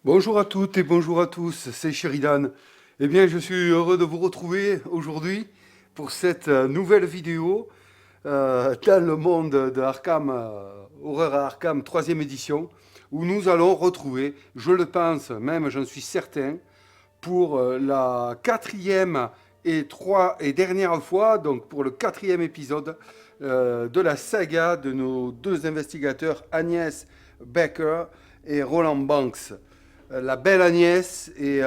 Bonjour à toutes et bonjour à tous, c'est Sheridan. Eh bien, je suis heureux de vous retrouver aujourd'hui pour cette nouvelle vidéo dans le monde de Arkham, Horreur à Arkham, troisième édition, où nous allons retrouver, je le pense, même j'en suis certain, pour la quatrième et dernière fois, donc pour le quatrième épisode de la saga de nos deux investigateurs, Agnès Becker et Roland Banks. La belle Agnès et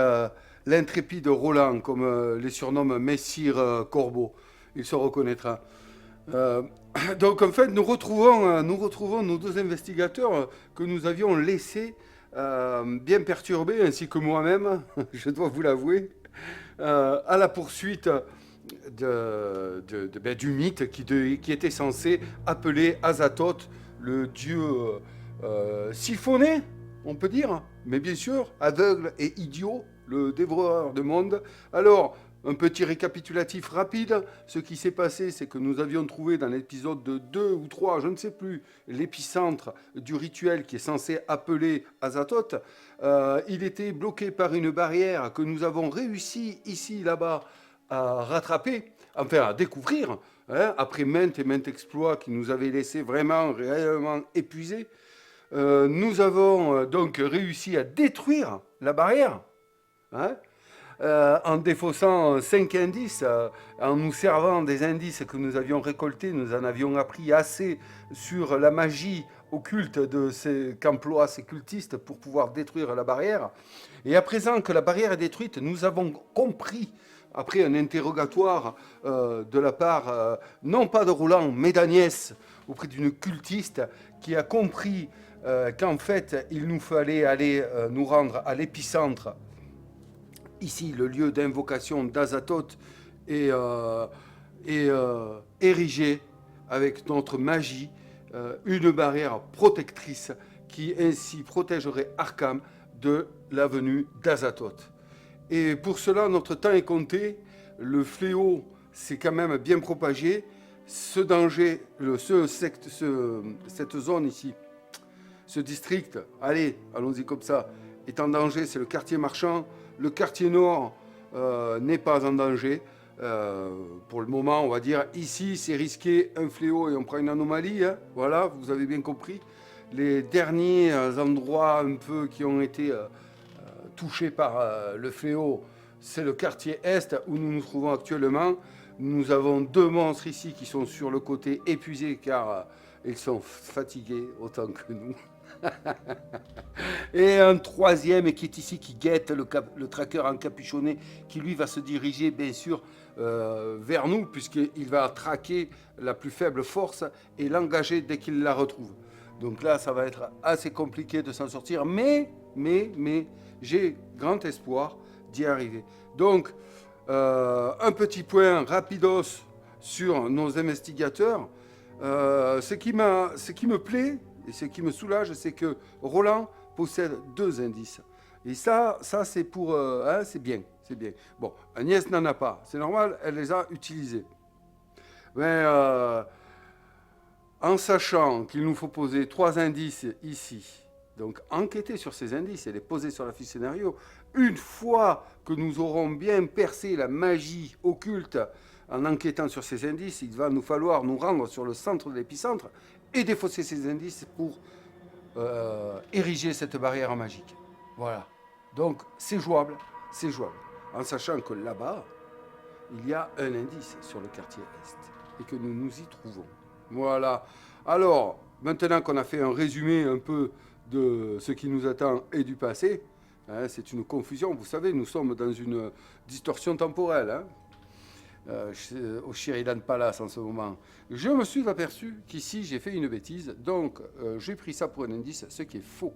l'intrépide Roland, comme les surnomme Messire Corbeau. Il se reconnaîtra. Euh, donc en fait, nous retrouvons nos deux investigateurs que nous avions laissés bien perturbés, ainsi que moi-même, je dois vous l'avouer, à la poursuite du mythe qui était censé appeler Azathoth, le dieu siphonné, on peut dire, mais bien sûr, aveugle et idiot, le dévoreur de monde. Alors, un petit récapitulatif rapide. Ce qui s'est passé, c'est que nous avions trouvé dans l'épisode de 2 ou 3, je ne sais plus, l'épicentre du rituel qui est censé appeler Azathoth. Il était bloqué par une barrière que nous avons réussi ici, là-bas, à rattraper, enfin à découvrir, hein, après maintes et maintes exploits qui nous avaient laissé vraiment, réellement épuisés. Nous avons donc réussi à détruire la barrière, hein, en défaussant 5 indices, en nous servant des indices que nous avions récoltés. Nous en avions appris assez sur la magie occulte qu'emploient ces cultistes pour pouvoir détruire la barrière. Et à présent que la barrière est détruite, nous avons compris, après un interrogatoire de la part, non pas de Roland, mais d'Agnès, auprès d'une cultiste, qui a compris qu'en fait, il nous fallait aller nous rendre à l'épicentre. Ici, le lieu d'invocation d'Azathoth est, érigé avec notre magie, une barrière protectrice qui ainsi protégerait Arkham de la venue d'Azathoth. Et pour cela, notre temps est compté. Le fléau s'est quand même bien propagé. Ce danger, cette zone ici, ce district, allons-y comme ça, est en danger, c'est le quartier marchand. Le quartier nord n'est pas en danger. Pour le moment, on va dire, ici, c'est risqué un fléau et on prend une anomalie. Hein. Voilà, vous avez bien compris. Les derniers endroits un peu qui ont été touchés par le fléau, c'est le quartier est où nous nous trouvons actuellement. Nous avons deux monstres ici qui sont sur le côté épuisés car ils sont fatigués autant que nous. Et un troisième qui est ici, qui guette le tracker encapuchonné, qui lui va se diriger bien sûr vers nous, puisqu'il va traquer la plus faible force et l'engager dès qu'il la retrouve. Donc là, ça va être assez compliqué de s'en sortir, mais j'ai grand espoir d'y arriver. Donc, un petit point rapidos sur nos investigateurs. Ce qui me plaît et ce qui me soulage, c'est que Roland possède deux indices. Et ça c'est pour, hein, c'est bien, c'est bien. Bon, Agnès n'en a pas, c'est normal, elle les a utilisés. Mais en sachant qu'il nous faut poser trois indices ici, donc enquêter sur ces indices et les poser sur la fiche scénario, une fois que nous aurons bien percé la magie occulte en enquêtant sur ces indices, il va nous falloir nous rendre sur le centre de l'épicentre et défausser ces indices pour ériger cette barrière magique. Voilà. Donc c'est jouable, en sachant que là-bas, il y a un indice sur le quartier Est et que nous nous y trouvons. Voilà. Alors, maintenant qu'on a fait un résumé un peu de ce qui nous attend et du passé, hein, c'est une confusion. Vous savez, nous sommes dans une distorsion temporelle. Hein, au Sheridan Palace en ce moment. Je me suis aperçu qu'ici j'ai fait une bêtise, donc j'ai pris ça pour un indice, ce qui est faux.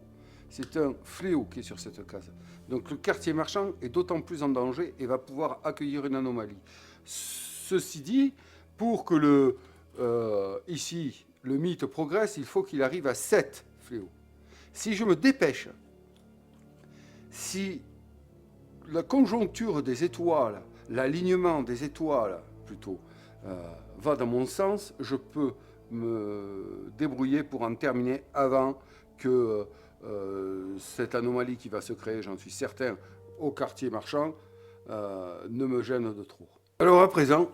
C'est un fléau qui est sur cette case. Donc le quartier marchand est d'autant plus en danger et va pouvoir accueillir une anomalie. Ceci dit, pour que ici le mythe progresse, il faut qu'il arrive à 7 fléaux. Si je me dépêche, si la conjoncture des étoiles, l'alignement des étoiles plutôt, va dans mon sens, je peux me débrouiller pour en terminer avant que cette anomalie qui va se créer, j'en suis certain, au quartier marchand, ne me gêne de trop. Alors à présent,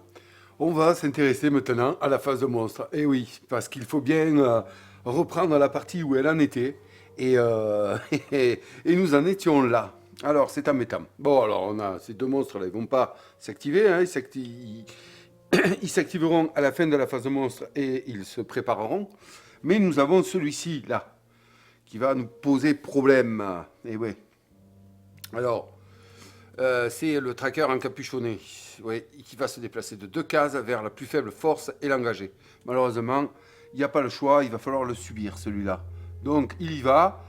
on va s'intéresser maintenant à la phase de monstre. Et oui, parce qu'il faut bien reprendre la partie où elle en était. Et, et nous en étions là. Alors, c'est embêtant. Bon, alors, on a ces deux monstres-là, ils vont pas s'activer. Hein, ils s'activeront à la fin de la phase de monstre et ils se prépareront. Mais nous avons celui-ci, là, qui va nous poser problème. Et oui. Alors, c'est le tracker encapuchonné, ouais, qui va se déplacer de 2 cases vers la plus faible force et l'engager. Malheureusement, il n'y a pas le choix, il va falloir le subir, celui-là. Donc, il y va.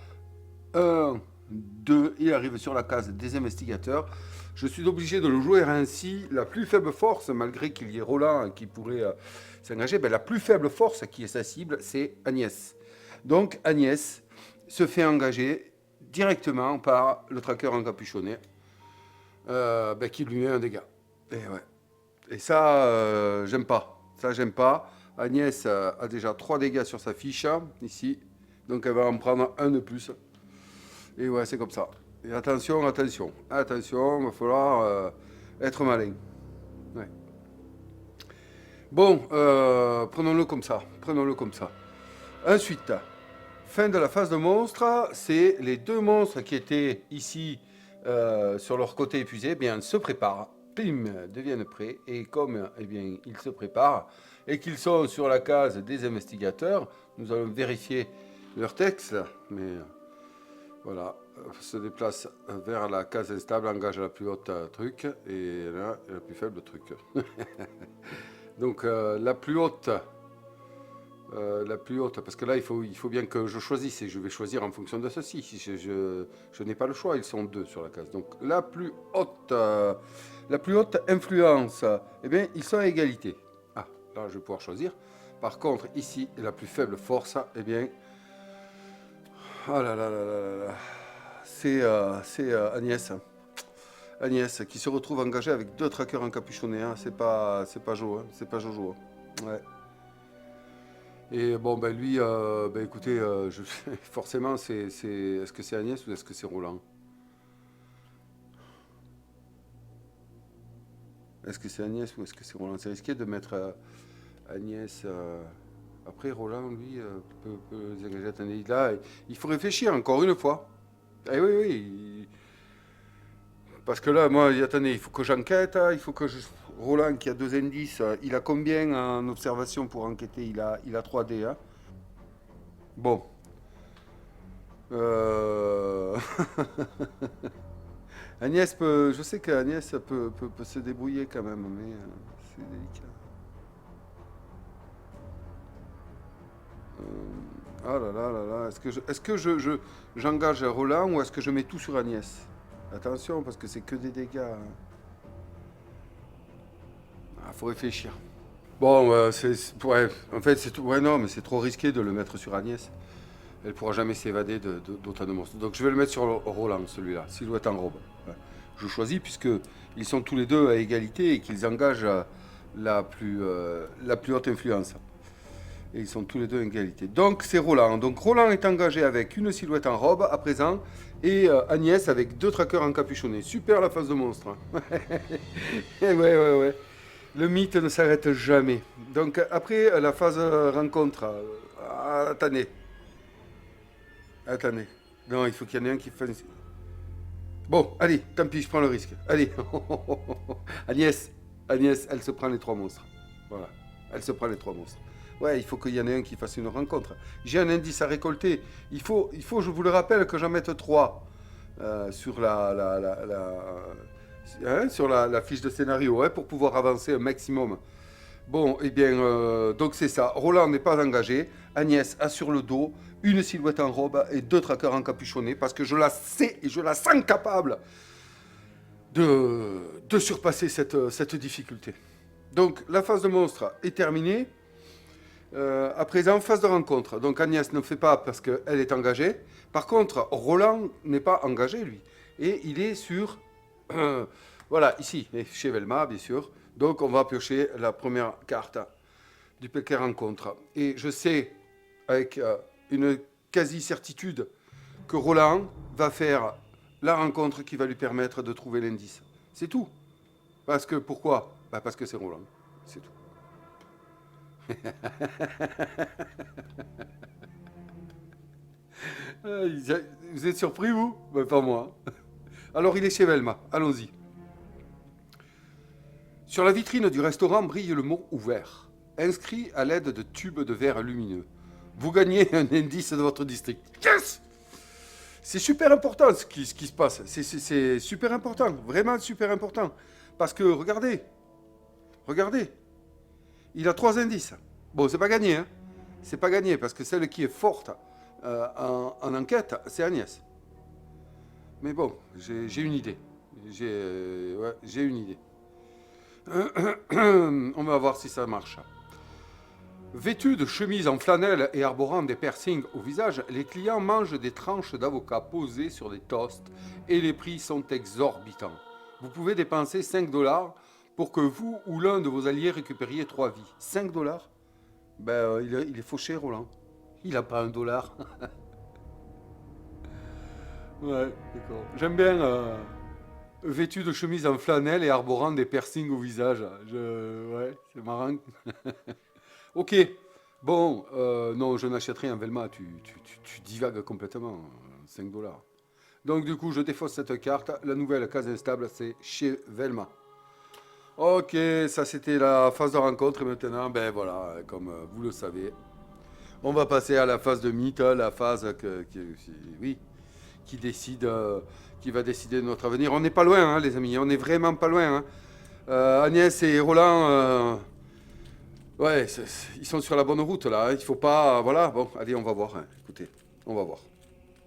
1, 2, il arrive sur la case des investigateurs. Je suis obligé de le jouer ainsi. La plus faible force, malgré qu'il y ait Roland qui pourrait s'engager, ben, la plus faible force qui est sa cible, c'est Agnès. Donc, Agnès se fait engager directement par le tracker encapuchonné. Qui lui met un dégât. Et, ouais. Et ça, j'aime pas. Ça, j'aime pas. Agnès a déjà 3 dégâts sur sa fiche, ici. Donc, elle va en prendre un de plus. Et ouais, c'est comme ça. Et attention, attention. Attention, il va falloir être malin. Ouais. Bon, prenons-le comme ça. Prenons-le comme ça. Ensuite, fin de la phase de monstre, c'est les 2 monstres qui étaient ici sur leur côté épuisé, eh bien, se préparent, pim, deviennent prêts, et comme eh bien, ils se préparent et qu'ils sont sur la case des investigateurs, nous allons vérifier leur texte, mais voilà, se déplace vers la case instable, engage la plus haute truc, et là, la plus faible truc. Donc la plus haute, parce que là, il faut bien que je choisisse, et je vais choisir en fonction de ceci. Je n'ai pas le choix, ils sont 2 sur la case. Donc la plus haute influence, eh bien, ils sont à égalité. Ah, là, je vais pouvoir choisir. Par contre, ici, la plus faible force, eh bien, oh là là là là là, c'est Agnès. Agnès, qui se retrouve engagée avec 2 trackers encapuchonnés. Hein. C'est pas Joe, hein. C'est pas Jojo. Hein. Ouais. Et bon, ben lui, écoutez, forcément, est-ce que c'est Agnès ou est-ce que c'est Roland? Est-ce que c'est Agnès ou est-ce que c'est Roland? C'est risqué de mettre Agnès. Après, Roland, lui, peut les engager. Attendez, là, il faut réfléchir encore une fois. Eh oui, oui. Parce que là, moi, attendez, il faut que j'enquête. Hein, il faut que Roland, qui a 2 indices, il a combien en observation pour enquêter? Il a 3D. Hein. Bon. Agnès je sais qu'Agnès peut se débrouiller quand même, mais c'est délicat. Ah là là là là, est-ce que j'engage Roland ou est-ce que je mets tout sur Agnès? Attention, parce que c'est que des dégâts. Hein. Ah, faut réfléchir. Bon, ouais, en fait, c'est tout. Ouais, non, mais c'est trop risqué de le mettre sur Agnès. Elle pourra jamais s'évader d'autant de monstres. Donc je vais le mettre sur Roland, celui-là, silhouette en robe. Ouais. Je choisis puisque ils sont tous les deux à égalité et qu'ils engagent la plus haute influence. Et ils sont tous les deux à égalité. Donc c'est Roland. Donc Roland est engagé avec une silhouette en robe à présent et Agnès avec 2 trackers encapuchonnés. Super la phase de monstre. Ouais, ouais, ouais. Le mythe ne s'arrête jamais. Donc après la phase rencontre, attendez. Attendez. Non, il faut qu'il y en ait un qui fasse... Bon, allez, tant pis, je prends le risque. Allez. Agnès, elle se prend les 3 monstres. Voilà. Elle se prend les 3 monstres. Ouais, il faut qu'il y en ait un qui fasse une rencontre. J'ai un indice à récolter. Il faut, je vous le rappelle, que j'en mette 3 sur sur la fiche de scénario pour pouvoir avancer un maximum. Bon, eh bien, donc c'est ça. Roland n'est pas engagé. Agnès a sur le dos une silhouette en robe et 2 trackers encapuchonnés parce que je la sais et je la sens capable de surpasser cette difficulté. Donc, la phase de monstre est terminée. À présent, phase de rencontre. Donc, Agnès ne fait pas parce qu'elle est engagée. Par contre, Roland n'est pas engagé, lui. Et il est sur... voilà, ici, chez Velma, bien sûr. Donc, on va piocher la première carte du paquet rencontre. Et je sais, avec une quasi-certitude, que Roland va faire la rencontre qui va lui permettre de trouver l'indice. C'est tout. Parce que, pourquoi? Parce que c'est Roland. C'est tout. Vous êtes surpris, vous? Pas moi. Alors, il est chez Velma. Allons-y. Sur la vitrine du restaurant brille le mot ouvert, inscrit à l'aide de tubes de verre lumineux. Vous gagnez un indice de votre district. Yes! C'est super important ce qui se passe. C'est super important, vraiment super important. Parce que, regardez, il a 3 indices. Bon, c'est pas gagné, hein. C'est pas gagné, parce que celle qui est forte en enquête, c'est Agnès. Mais bon, j'ai une idée. J'ai une idée. On va voir si ça marche. Vêtus de chemises en flanelle et arborant des piercings au visage, les clients mangent des tranches d'avocat posées sur des toasts et les prix sont exorbitants. Vous pouvez dépenser 5 $ pour que vous ou l'un de vos alliés récupériez 3 vies. 5 $? Il est fauché, Roland. Il n'a pas $1. Ouais, d'accord. J'aime bien vêtu de chemise en flanelle et arborant des piercings au visage. Ouais, c'est marrant. Ok. Bon, non, je n'achète rien, Velma. Tu divagues complètement. 5 $. Donc, du coup, je défausse cette carte. La nouvelle case instable, c'est chez Velma. Ok, ça c'était la phase de rencontre. Et maintenant, ben voilà, comme vous le savez, on va passer à la phase de mythe, la phase qui décide, qui va décider de notre avenir. On n'est pas loin, hein, les amis. On n'est vraiment pas loin. Hein. Agnès et Roland, ouais, ils sont sur la bonne route là. Hein. Il faut pas, voilà. Bon, allez, on va voir. Hein. Écoutez, on va voir.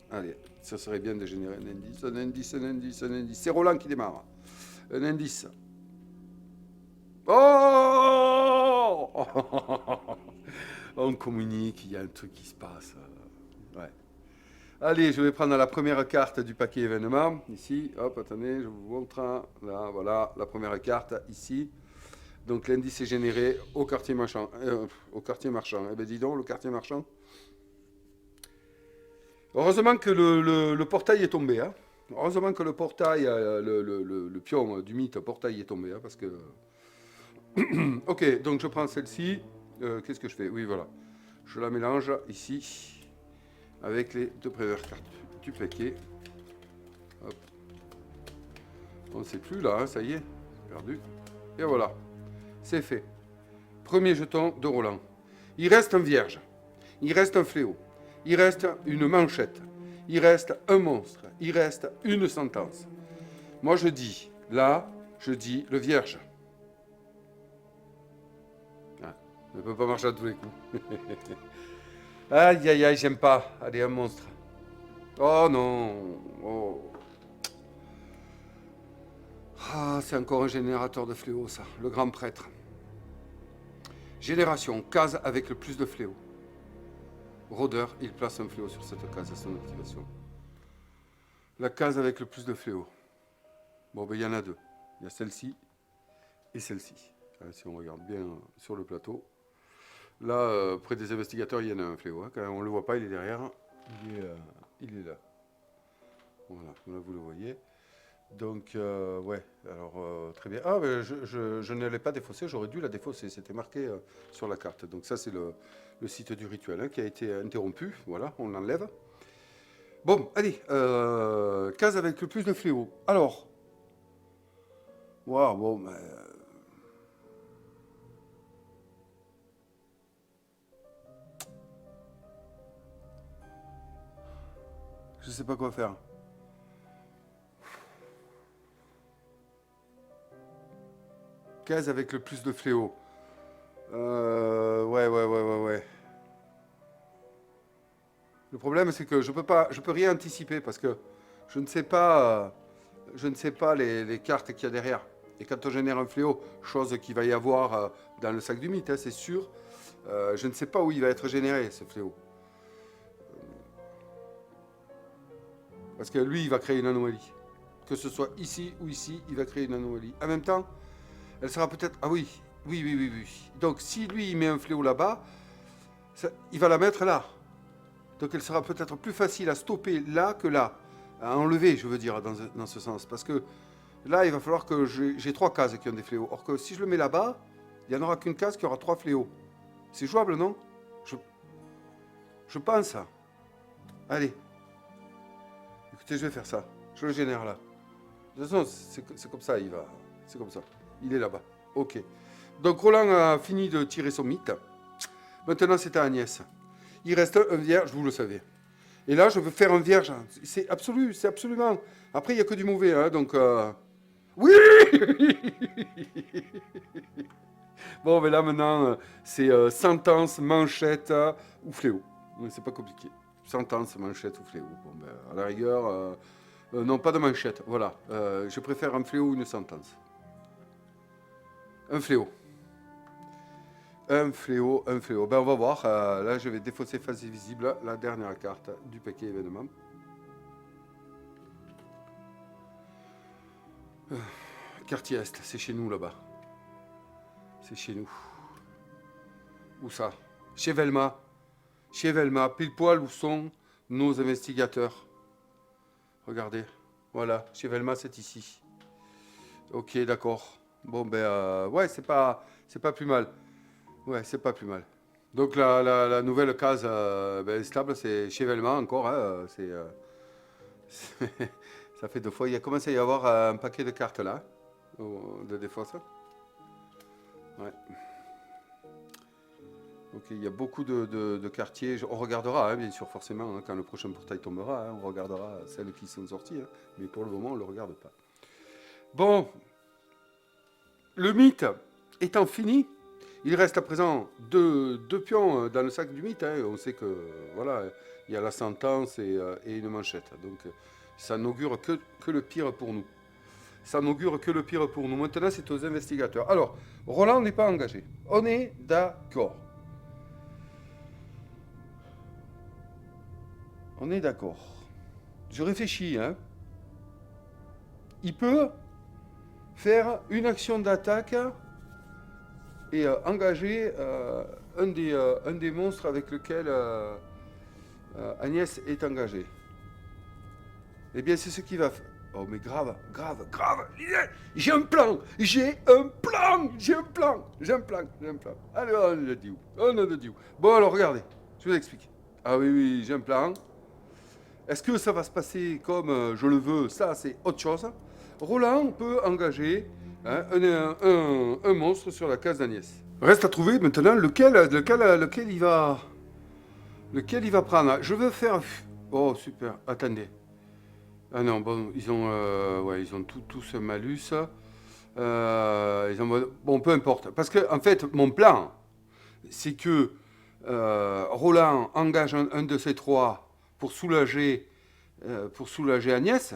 Allez, ça serait bien de générer un indice, un indice, un indice, un indice. C'est Roland qui démarre. Un indice. Oh On communique, il y a un truc qui se passe. Ouais. Allez, je vais prendre la première carte du paquet événement. Ici, hop, attendez, je vous montre. Là, voilà, la première carte, ici. Donc l'indice est généré au quartier marchand. Eh bien, dis donc, le quartier marchand. Heureusement que le portail est tombé. Hein. Heureusement que le portail, le pion du mythe portail est tombé. Hein, parce que... Ok, donc je prends celle-ci. Qu'est-ce que je fais? Oui, voilà. Je la mélange ici avec les 2 premières cartes du paquet. Hop. On ne sait plus là, hein, ça y est, perdu. Et voilà, c'est fait. Premier jeton de Roland. Il reste un vierge. Il reste un fléau. Il reste une manchette. Il reste un monstre. Il reste une sentence. Moi je dis, là, je dis le vierge. Ne peut pas marcher à tous les coups. Aïe, aïe, aïe, j'aime pas. Allez, un monstre. Oh non. Oh. Ah, c'est encore un générateur de fléaux, ça. Le grand prêtre. Génération, case avec le plus de fléaux. Rôdeur, il place un fléau sur cette case à son activation. La case avec le plus de fléaux. Bon, ben il y en a 2. Il y a celle-ci et celle-ci. Si on regarde bien sur le plateau. Là, près des investigateurs, il y en a un fléau. Hein. Quand on ne le voit pas, il est derrière. Il est là. Voilà, là vous le voyez. Donc, ouais, alors très bien. Ah, ben, je ne l'ai pas défaussé, j'aurais dû la défausser. C'était marqué sur la carte. Donc ça, c'est le site du rituel hein, qui a été interrompu. Voilà, on l'enlève. Bon, allez, case avec le plus de fléaux. Alors, waouh, bon, mais... je sais pas quoi faire. Case avec le plus de fléaux. Ouais. Le problème, c'est que je peux rien anticiper parce que je ne sais pas les cartes qu'il y a derrière. Et quand on génère un fléau, chose qu'il va y avoir dans le sac du mythe, hein, c'est sûr, je ne sais pas où il va être généré, ce fléau. Parce que lui, il va créer une anomalie. Que ce soit ici ou ici, il va créer une anomalie. En même temps, elle sera peut-être... Ah oui. Donc, si lui, il met un fléau là-bas, il va la mettre là. Donc elle sera peut-être plus facile à stopper là que là. À enlever, je veux dire, dans ce sens. Parce que là, il va falloir que j'ai 3 cases qui ont des fléaux. Or que si je le mets là-bas, il n'y en aura qu'une case qui aura 3 fléaux. C'est jouable, non? Je pense. Allez. Écoutez, je vais faire ça. Je le génère là. De toute façon, c'est comme ça, il va. C'est comme ça. Il est là-bas. Ok. Donc Roland a fini de tirer son mythe. Maintenant, c'est à Agnès. Il reste un vierge, vous le savez. Et là, je veux faire un vierge. C'est absolu, c'est absolument. Après, il n'y a que du mauvais, hein, donc... Oui. Bon, mais là, maintenant, c'est sentence, manchette ou fléau. C'est pas compliqué. Sentence, manchette ou fléau. Bon, ben, à la rigueur... non, pas de manchette, voilà. Je préfère un fléau ou une sentence. Un fléau. Un fléau, un fléau. Ben, on va voir. Là, je vais défausser face visible la dernière carte du paquet événement. Quartier Est, c'est chez nous là-bas. C'est chez nous. Où ça? Chez Velma. Chez Velma, pile poil où sont nos investigateurs. Regardez. Voilà, chez Velma, c'est ici. Ok, d'accord. Bon, ben, ouais, c'est pas plus mal. Ouais, c'est pas plus mal. Donc la nouvelle case stable, c'est chez Velma encore. Hein, ça fait 2 fois. Il a commencé à y avoir un paquet de cartes là, de défausse. Ouais. Ok, il y a beaucoup de quartiers. On regardera, hein, bien sûr, forcément, hein, quand le prochain portail tombera. Hein, on regardera celles qui sont sorties. Hein, mais pour le moment, on ne le regarde pas. Bon, le mythe étant fini, il reste à présent deux pions dans le sac du mythe. Hein. On sait que voilà, il y a la sentence et une manchette. Donc ça n'augure que le pire pour nous. Ça n'augure que le pire pour nous. Maintenant, c'est aux investigateurs. Alors, Roland n'est pas engagé. On est d'accord. On est d'accord. Je réfléchis. Hein. Il peut faire une action d'attaque et engager un des monstres avec lequel Agnès est engagée. Eh bien, c'est ce qu'il va faire. Oh, mais grave. J'ai un plan. Allez, on le dit où? Bon, alors, regardez. Je vous explique. Ah oui, j'ai un plan. Est-ce que ça va se passer comme je le veux? Ça, c'est autre chose. Roland peut engager un monstre sur la case d'Agnès. Reste à trouver maintenant lequel il va prendre. Je veux faire... Oh, super. Attendez. Ah non, bon, ils ont tous un malus. Bon, peu importe. Parce que, en fait, mon plan, c'est que Roland engage un de ces 3 pour soulager Agnès.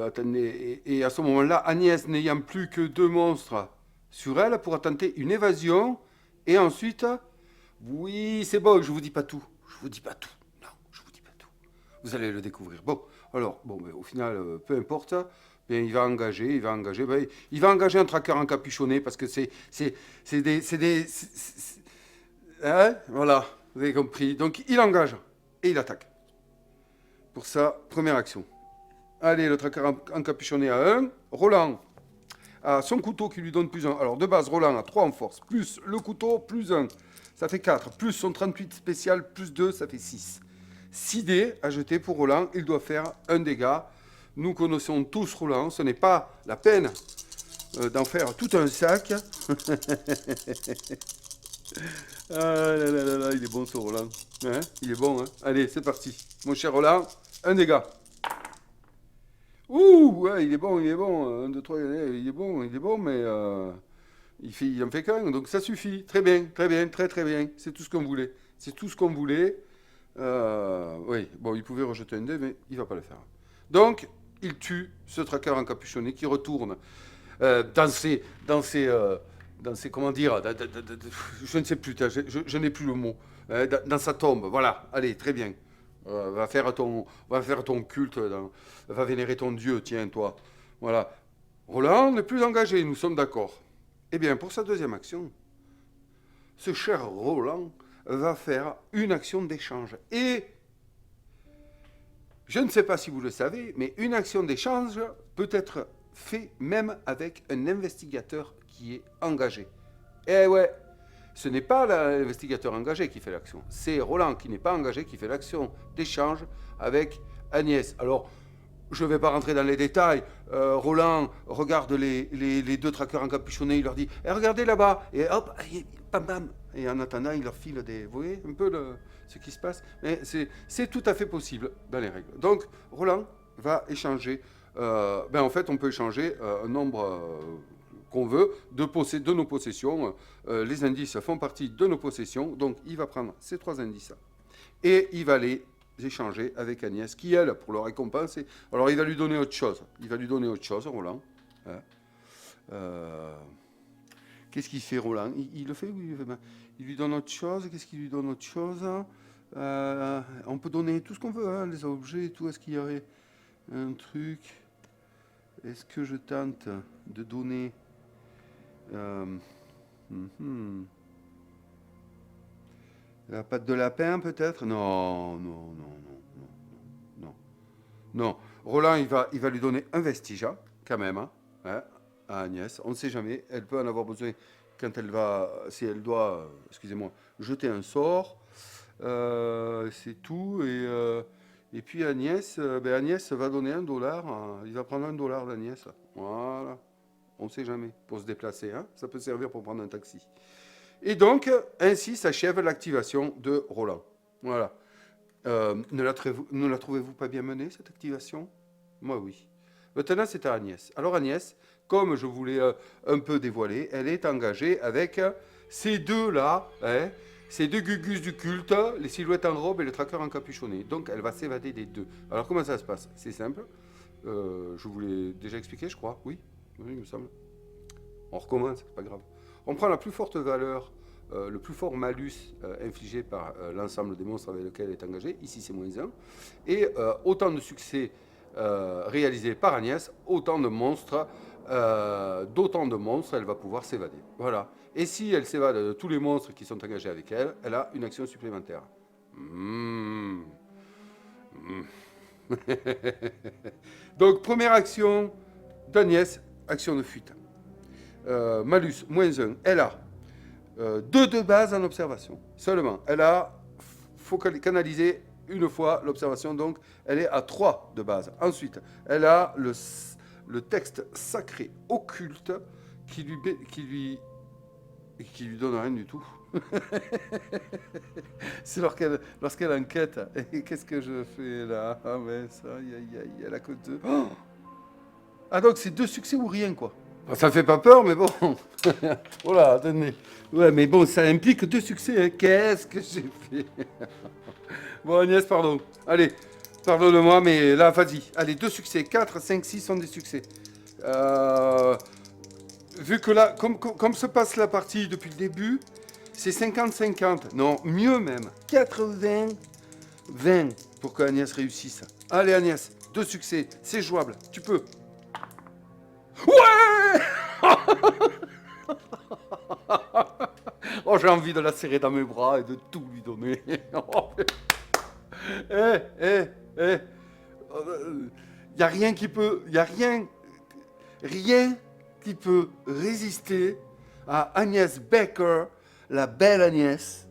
Attendez, et à ce moment-là, Agnès n'ayant plus que 2 monstres sur elle pourra tenter une évasion. Et ensuite, oui, c'est bon, je vous dis pas tout. Non, je vous dis pas tout. Vous allez le découvrir. Bon, alors, mais au final, peu importe. Bien, il va engager. Il va engager un traqueur encapuchonné parce que c'est des... Hein, voilà, vous avez compris. Donc, il engage et il attaque. Pour sa première action. Allez, le traqueur encapuchonné à 1. Roland a son couteau qui lui donne plus 1. Alors, de base, Roland a 3 en force, plus le couteau, plus 1. Ça fait 4. Plus son 38 spécial, plus 2, ça fait 6. 6 dés à jeter pour Roland. Il doit faire un dégât. Nous connaissons tous Roland. Ce n'est pas la peine d'en faire tout un sac. Ah là, il est bon ce Roland. Hein, il est bon, hein. Allez, c'est parti. Mon cher Roland, un dégât. Ouh, ouais, il est bon. 1, 2, 3, il est bon, mais il en fait qu'un, donc ça suffit. Très bien, très bien. C'est tout ce qu'on voulait. Oui, bon, il pouvait rejeter un dé, mais il va pas le faire. Donc, il tue ce traqueur encapuchonné qui retourne dans ses comment dire, je ne sais plus, je n'ai plus le mot, dans sa tombe, voilà, allez, très bien. Va faire ton culte, va vénérer ton Dieu, tiens, toi. Voilà. Roland n'est plus engagé, nous sommes d'accord. Eh bien, pour sa deuxième action, ce cher Roland va faire une action d'échange. Et je ne sais pas si vous le savez, mais une action d'échange peut être faite même avec un investigateur qui est engagé. Eh ouais, ce n'est pas l'investigateur engagé qui fait l'action, c'est Roland qui n'est pas engagé qui fait l'action d'échange avec Agnès. Alors, je ne vais pas rentrer dans les détails. Roland regarde les deux traqueurs encapuchonnés, il leur dit eh, regardez là-bas, et hop, bam bam. Et en attendant, il leur file des. Vous voyez un peu ce qui se passe. Mais c'est tout à fait possible dans les règles. Donc, Roland va échanger. En fait, on peut échanger un nombre qu'on veut de nos possessions. Les indices font partie de nos possessions. Donc, il va prendre ces 3 indices et il va les échanger avec Agnès, qui, elle, pour le récompenser, alors il va lui donner autre chose. Roland. Qu'est-ce qu'il fait, Roland? Il le fait ou il le fait pas? Il lui donne autre chose. Qu'est-ce qu'il lui donne autre chose? On peut donner tout ce qu'on veut, hein, les objets et tout. Est-ce qu'il y aurait un truc? Est-ce que je tente de donner... La patte de lapin, peut-être? Non. Non. Roland, il va lui donner un vestige, quand même, à Agnès. On ne sait jamais. Elle peut en avoir besoin quand elle va... Si elle doit, jeter un sort. C'est tout. Et puis Agnès, Agnès va donner $1. Il va prendre $1 d'Agnès. Voilà. On ne sait jamais. Pour se déplacer, ça peut servir pour prendre un taxi. Et donc, ainsi s'achève l'activation de Roland. Voilà. Ne la trouvez-vous pas bien menée, cette activation? Moi, oui. Maintenant, c'est à Agnès. Alors, Agnès, comme je voulais un peu dévoiler, elle est engagée avec ces deux-là, ces deux gugus du culte, les silhouettes en robe et le traqueur encapuchonné. Donc, elle va s'évader des deux. Alors, comment ça se passe? C'est simple. Je vous l'ai déjà expliqué, je crois. Oui, il me semble. On recommence, c'est pas grave. On prend la plus forte valeur, le plus fort malus infligé par l'ensemble des monstres avec lesquels elle est engagée. Ici, c'est -1. Et autant de succès réalisés par Agnès, d'autant de monstres, elle va pouvoir s'évader. Voilà. Et si elle s'évade de tous les monstres qui sont engagés avec elle, elle a une action supplémentaire. Donc, première action d'Agnès, action de fuite. Malus, -1. Elle a 2 de base en observation. Seulement, elle a canalisé une fois l'observation, donc elle est à 3 de base. Ensuite, elle a le texte sacré occulte qui lui donne rien du tout. C'est lorsqu'elle enquête. Et qu'est-ce que je fais là? Ah mais ça, elle a que 2. Oh, ah donc c'est 2 succès ou rien, quoi. Ça fait pas peur, mais bon. Voilà, attendez. Ouais, mais bon, ça implique 2 succès. Qu'est-ce que j'ai fait? Bon, Agnès, pardon. Allez, pardonne-moi, mais là, vas-y. Allez, 2 succès. 4, 5, 6 sont des succès. Vu que là, comme se passe la partie depuis le début, c'est 50-50. Non, mieux même. 80-20 pour qu'Agnès réussisse. Allez, Agnès, 2 succès. C'est jouable. Tu peux. Ouais. Oh, j'ai envie de la serrer dans mes bras et de tout lui donner. Y a rien qui peut, rien qui peut résister à Agnès Becker, la belle Agnès,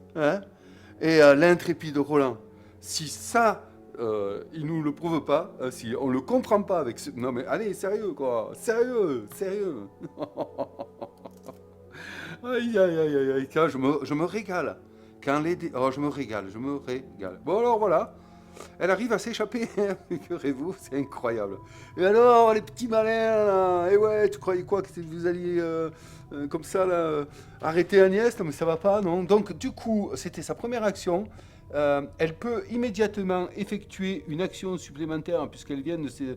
et à l'intrépide Roland. Si ça, il nous le prouve pas, si on le comprend pas avec ce... Non mais allez, sérieux quoi, sérieux. Aïe, quand je me régale. Je me régale. Bon alors voilà, elle arrive à s'échapper, figurez-vous, c'est incroyable. Et alors, les petits malins, là, et ouais, tu croyais quoi, que vous alliez, comme ça, là, arrêter Agnès? Non mais ça va pas, non? Donc du coup, c'était sa première action. Elle peut immédiatement effectuer une action supplémentaire, puisqu'elle vient de se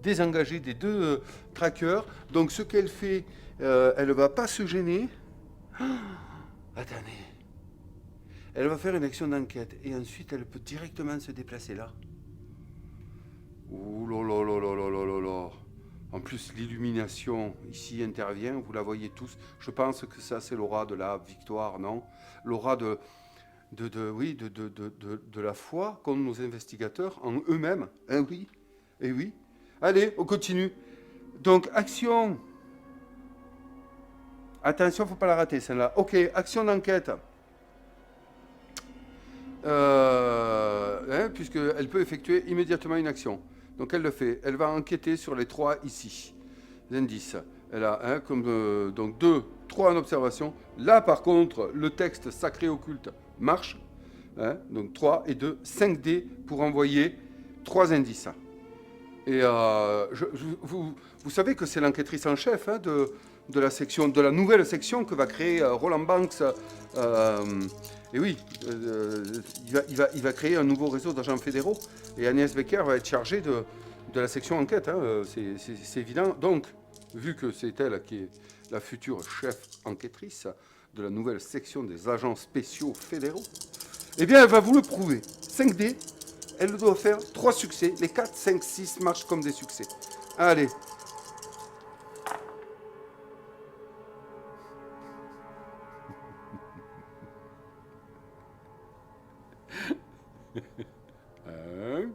désengager des 2 trackers. Donc ce qu'elle fait, elle ne va pas se gêner. Attendez. Elle va faire une action d'enquête et ensuite elle peut directement se déplacer là. Ouh là là là là là là là là. En plus, l'illumination ici intervient, vous la voyez tous. Je pense que ça, c'est l'aura de la victoire, non? L'aura de oui, de la foi qu'ont nos investigateurs en eux-mêmes. Hein, oui, et oui. Allez, on continue. Donc, action. Attention, faut pas la rater, celle-là. Ok, action d'enquête. Puisqu'elle peut effectuer immédiatement une action. Donc, elle le fait. Elle va enquêter sur les 3 ici. Les indices. Elle a donc 2, 3 en observation. Là, par contre, le texte sacré occulte marche. Donc 3 et 2, 5 dés pour envoyer 3 indices. Et vous savez que c'est l'enquêtrice en chef de la section, de la nouvelle section que va créer Roland Banks. Et oui, il va créer un nouveau réseau d'agents fédéraux. Et Agnès Becker va être chargée de la section enquête. C'est évident. Donc, vu que c'est elle qui est la future chef enquêtrice de la nouvelle section des agents spéciaux fédéraux, eh bien, elle va vous le prouver. 5D, elle doit faire 3 succès. Les 4, 5, 6 marchent comme des succès. Allez. Un,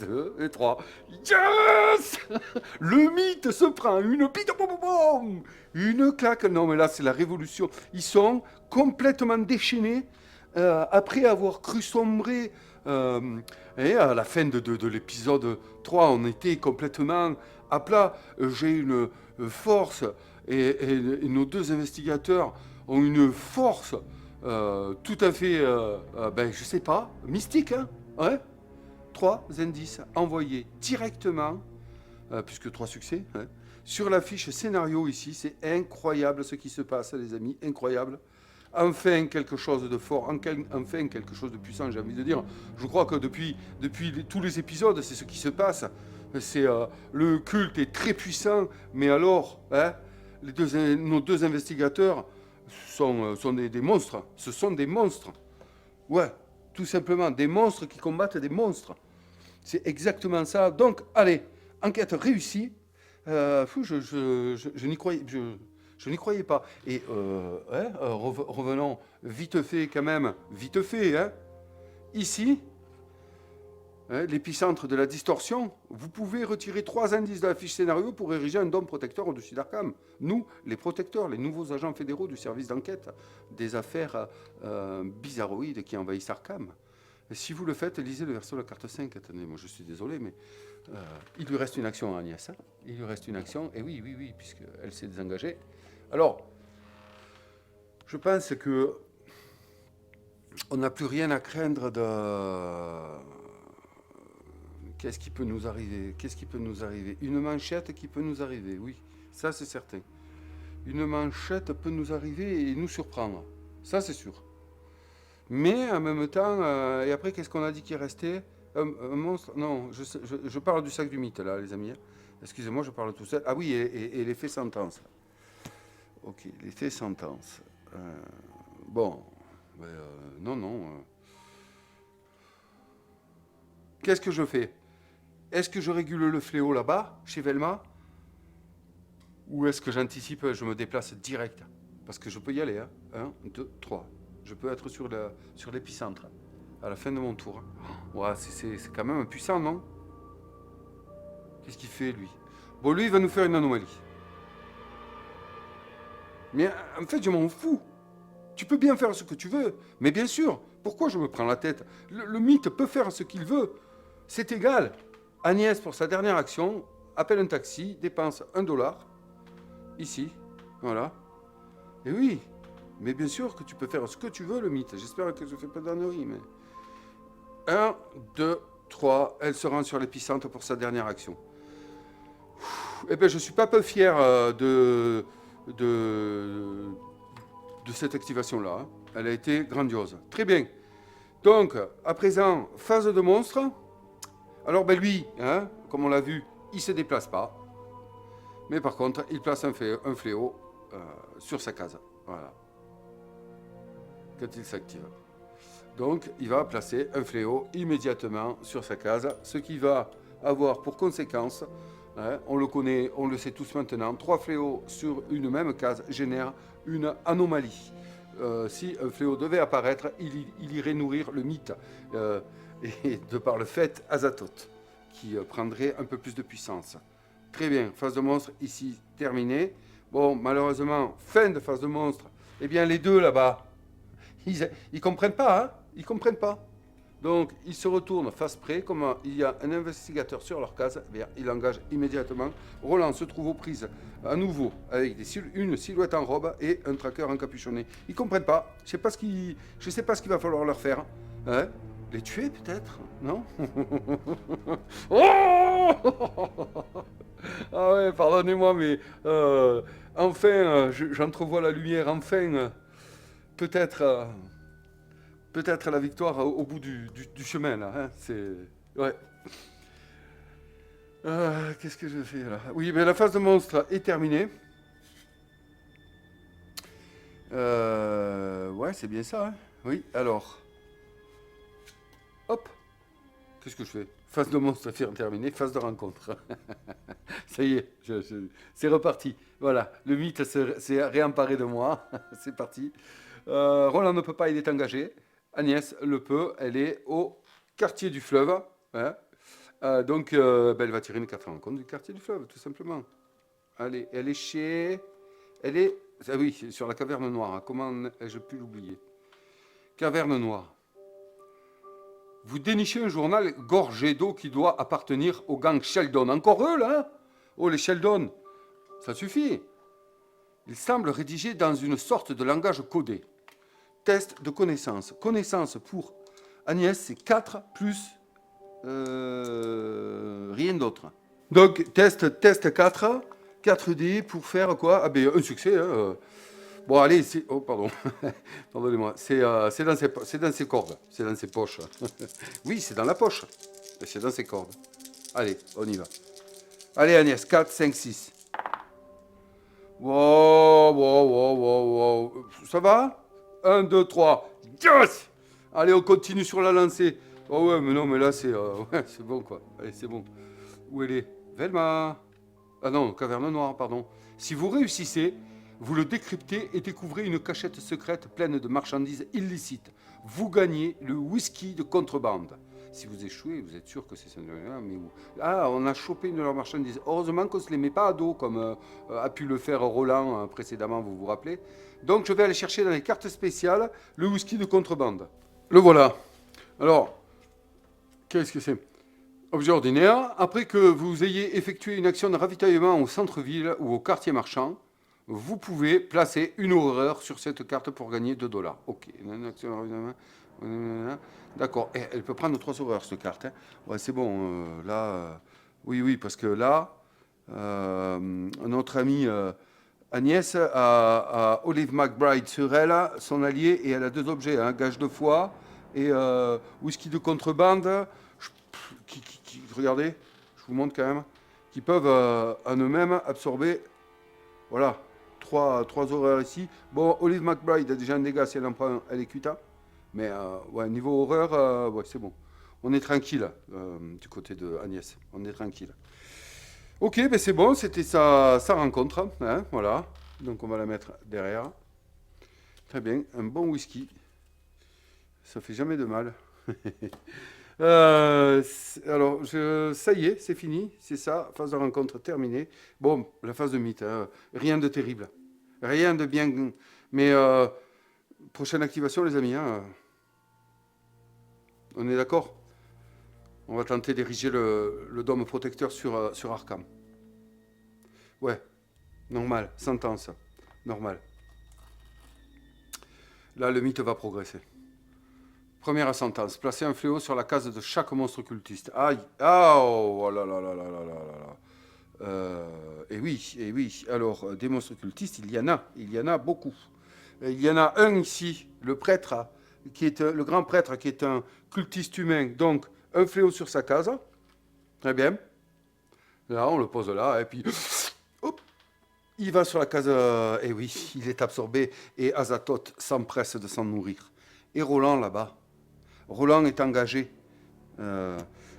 2 et 3. Yes! Le mythe se prend une bite, une claque. Non, mais là, c'est la révolution. Ils sont complètement déchaînés après avoir cru sombrer. Et à la fin de l'épisode 3, on était complètement à plat. J'ai une force et nos 2 investigateurs ont une force tout à fait, je sais pas, mystique, hein, ouais. 3 indices envoyés directement, puisque 3 succès, hein, sur la fiche scénario ici. C'est incroyable ce qui se passe, les amis, incroyable. Enfin quelque chose de fort, enfin quelque chose de puissant, j'ai envie de dire. Je crois que depuis tous les épisodes, c'est ce qui se passe. Le culte est très puissant, mais alors, hein, nos 2 investigateurs sont des monstres. Ce sont des monstres. Ouais, tout simplement, des monstres qui combattent des monstres. C'est exactement ça. Donc, allez, enquête réussie. Je n'y croyais... Je n'y croyais pas. Et revenons vite fait quand même, vite fait. Hein. Ici, l'épicentre de la distorsion, vous pouvez retirer 3 indices de la fiche scénario pour ériger un dôme protecteur au-dessus d'Arkham. Nous, les protecteurs, les nouveaux agents fédéraux du service d'enquête des affaires bizarroïdes qui envahissent Arkham. Et si vous le faites, lisez le verso de la carte 5. Attendez, moi je suis désolé, mais il lui reste une action à Agnès. Hein. Il lui reste une action, et oui, puisqu'elle s'est désengagée. Alors, je pense que on n'a plus rien à craindre de... Qu'est-ce qui peut nous arriver? Une manchette qui peut nous arriver, oui, ça c'est certain. Une manchette peut nous arriver et nous surprendre, ça c'est sûr. Mais en même temps, et après qu'est-ce qu'on a dit qui restait? Un monstre? Non, je parle du sac du mythe là, les amis. Excusez-moi, je parle tout seul. Ah oui, et l'effet sentence. Ok, l'effet sentence. Non. Qu'est-ce que je fais? Est-ce que je régule le fléau là-bas, chez Velma? Ou est-ce que j'anticipe, je me déplace direct? Parce que je peux y aller. 1, 2, 3. Je peux être sur l'épicentre à la fin de mon tour. Ouais, c'est quand même puissant, non? Qu'est-ce qu'il fait, lui? Bon, lui, il va nous faire une anomalie. Mais en fait, je m'en fous. Tu peux bien faire ce que tu veux. Mais bien sûr, pourquoi je me prends la tête? Le mythe peut faire ce qu'il veut. C'est égal. Agnès, pour sa dernière action, appelle un taxi, dépense $1. Ici. Voilà. Et oui. Mais bien sûr que tu peux faire ce que tu veux, le mythe. J'espère que je ne fais pas d'annerie, mais... 1, 2, 3. Elle se rend sur l'épicentre pour sa dernière action. Eh bien, je ne suis pas peu fier de cette activation-là. Hein. Elle a été grandiose. Très bien. Donc, à présent, phase de monstre. Alors, ben lui, hein, comme on l'a vu, il ne se déplace pas. Mais par contre, il place un fléau sur sa case. Voilà. Quand il s'active. Donc, il va placer un fléau immédiatement sur sa case, ce qui va avoir pour conséquence, hein, on le connaît, on le sait tous maintenant, 3 fléaux sur une même case génèrent une anomalie. si un fléau devait apparaître, il irait nourrir le mythe. Et de par le fait, Azathoth, qui prendrait un peu plus de puissance. Très bien, phase de monstre ici terminée. Bon, malheureusement, fin de phase de monstre. Eh bien, les deux là-bas, ils comprennent pas, hein. Ils comprennent pas. Donc, ils se retournent face près. Comme il y a un investigateur sur leur case, eh bien, il engage immédiatement. Roland se trouve aux prises à nouveau avec une silhouette en robe et un tracker encapuchonné. Ils comprennent pas. Je sais pas ce qu'il va falloir leur faire. Hein. Les tuer peut-être? Non. Oh. Ah ouais, pardonnez-moi, mais enfin, j'entrevois la lumière. Enfin, peut-être... peut-être la victoire au bout du chemin, là. Hein. C'est... Ouais. Qu'est-ce que je fais, là? Oui, mais la phase de monstre est terminée. Ouais, c'est bien ça. Hein. Oui, alors... Hop. Qu'est-ce que je fais? Phase de monstre terminée, phase de rencontre. Ça y est, c'est reparti. Voilà, le mythe s'est réemparé de moi. C'est parti. Roland ne peut pas, il est engagé. Agnès le peut, elle est au quartier du fleuve. Hein. Donc, elle va tirer une carte en compte du quartier du fleuve, tout simplement. Allez, elle est chez... Elle est... Ah oui, sur la caverne noire. Hein. Comment ai-je pu l'oublier? Caverne noire. Vous dénichez un journal gorgé d'eau qui doit appartenir au gang Sheldon. Encore eux, là? Oh, les Sheldon. Ça suffit. Il semble rédigé dans une sorte de langage codé. Test de connaissance. Connaissance pour Agnès, c'est 4 plus rien d'autre. Donc, test 4. 4D pour faire quoi? Ah ben, un succès. Hein. Bon, allez, c'est... Oh, pardon. Pardonnez-moi. C'est dans ses cordes. C'est dans ses poches. Oui, c'est dans la poche. C'est dans ses cordes. Allez, on y va. Allez, Agnès, 4, 5, 6. Wow. Ça va? 1, 2, 3. Yes! Allez, on continue sur la lancée. Oh ouais, mais non, mais là, c'est ouais, c'est bon, quoi. Allez, c'est bon. Où elle est? Velma. Ah non, caverne noire, pardon. Si vous réussissez, vous le décryptez et découvrez une cachette secrète pleine de marchandises illicites. Vous gagnez le whisky de contrebande. Si vous échouez, vous êtes sûr que c'est ça. Mais où? Ah, on a chopé une de leurs marchandises. Heureusement qu'on ne se les met pas à dos, comme a pu le faire Roland précédemment, vous vous rappelez. Donc je vais aller chercher dans les cartes spéciales le whisky de contrebande. Le voilà. Alors, qu'est-ce que c'est? Objet ordinaire. Après que vous ayez effectué une action de ravitaillement au centre-ville ou au quartier marchand, vous pouvez placer une horreur sur cette carte pour gagner 2 $. Ok. Une action de ravitaillement. D'accord. Elle peut prendre 3 horreurs, cette carte. Hein. Ouais, c'est bon. Là, oui, parce que là, notre amie Agnès a Olive McBride sur elle, son allié, et elle a 2 objets, hein, gage de foi et whisky de contrebande. Regardez, je vous montre quand même, qui peuvent en eux-mêmes absorber, voilà, 3 horreurs ici. Bon, Olive McBride a déjà un dégât si elle en prend, elle est cuita. Mais ouais, niveau horreur, ouais, c'est bon. On est tranquille du côté de Agnès. On est tranquille. Ok, ben c'est bon, c'était sa rencontre. Hein, voilà. Donc on va la mettre derrière. Très bien, un bon whisky. Ça fait jamais de mal. Alors, ça y est, c'est fini. C'est ça, phase de rencontre terminée. Bon, la phase de mythe, hein, rien de terrible. Rien de bien... Mais prochaine activation, les amis. Hein, on est d'accord? On va tenter d'ériger le dôme protecteur sur Arkham. Ouais, normal, sentence, normal. Là, le mythe va progresser. Première sentence, placer un fléau sur la case de chaque monstre cultiste. Aïe, oh là là là là là là là. Et oui, alors, des monstres cultistes, il y en a beaucoup. Il y en a un ici, le prêtre, le grand prêtre, qui est un cultiste humain, donc un fléau sur sa case. Très bien. Là, on le pose là, et puis, hop, il va sur la case, et oui, il est absorbé, et Azathoth s'empresse de s'en nourrir. Et Roland, là-bas, Roland est engagé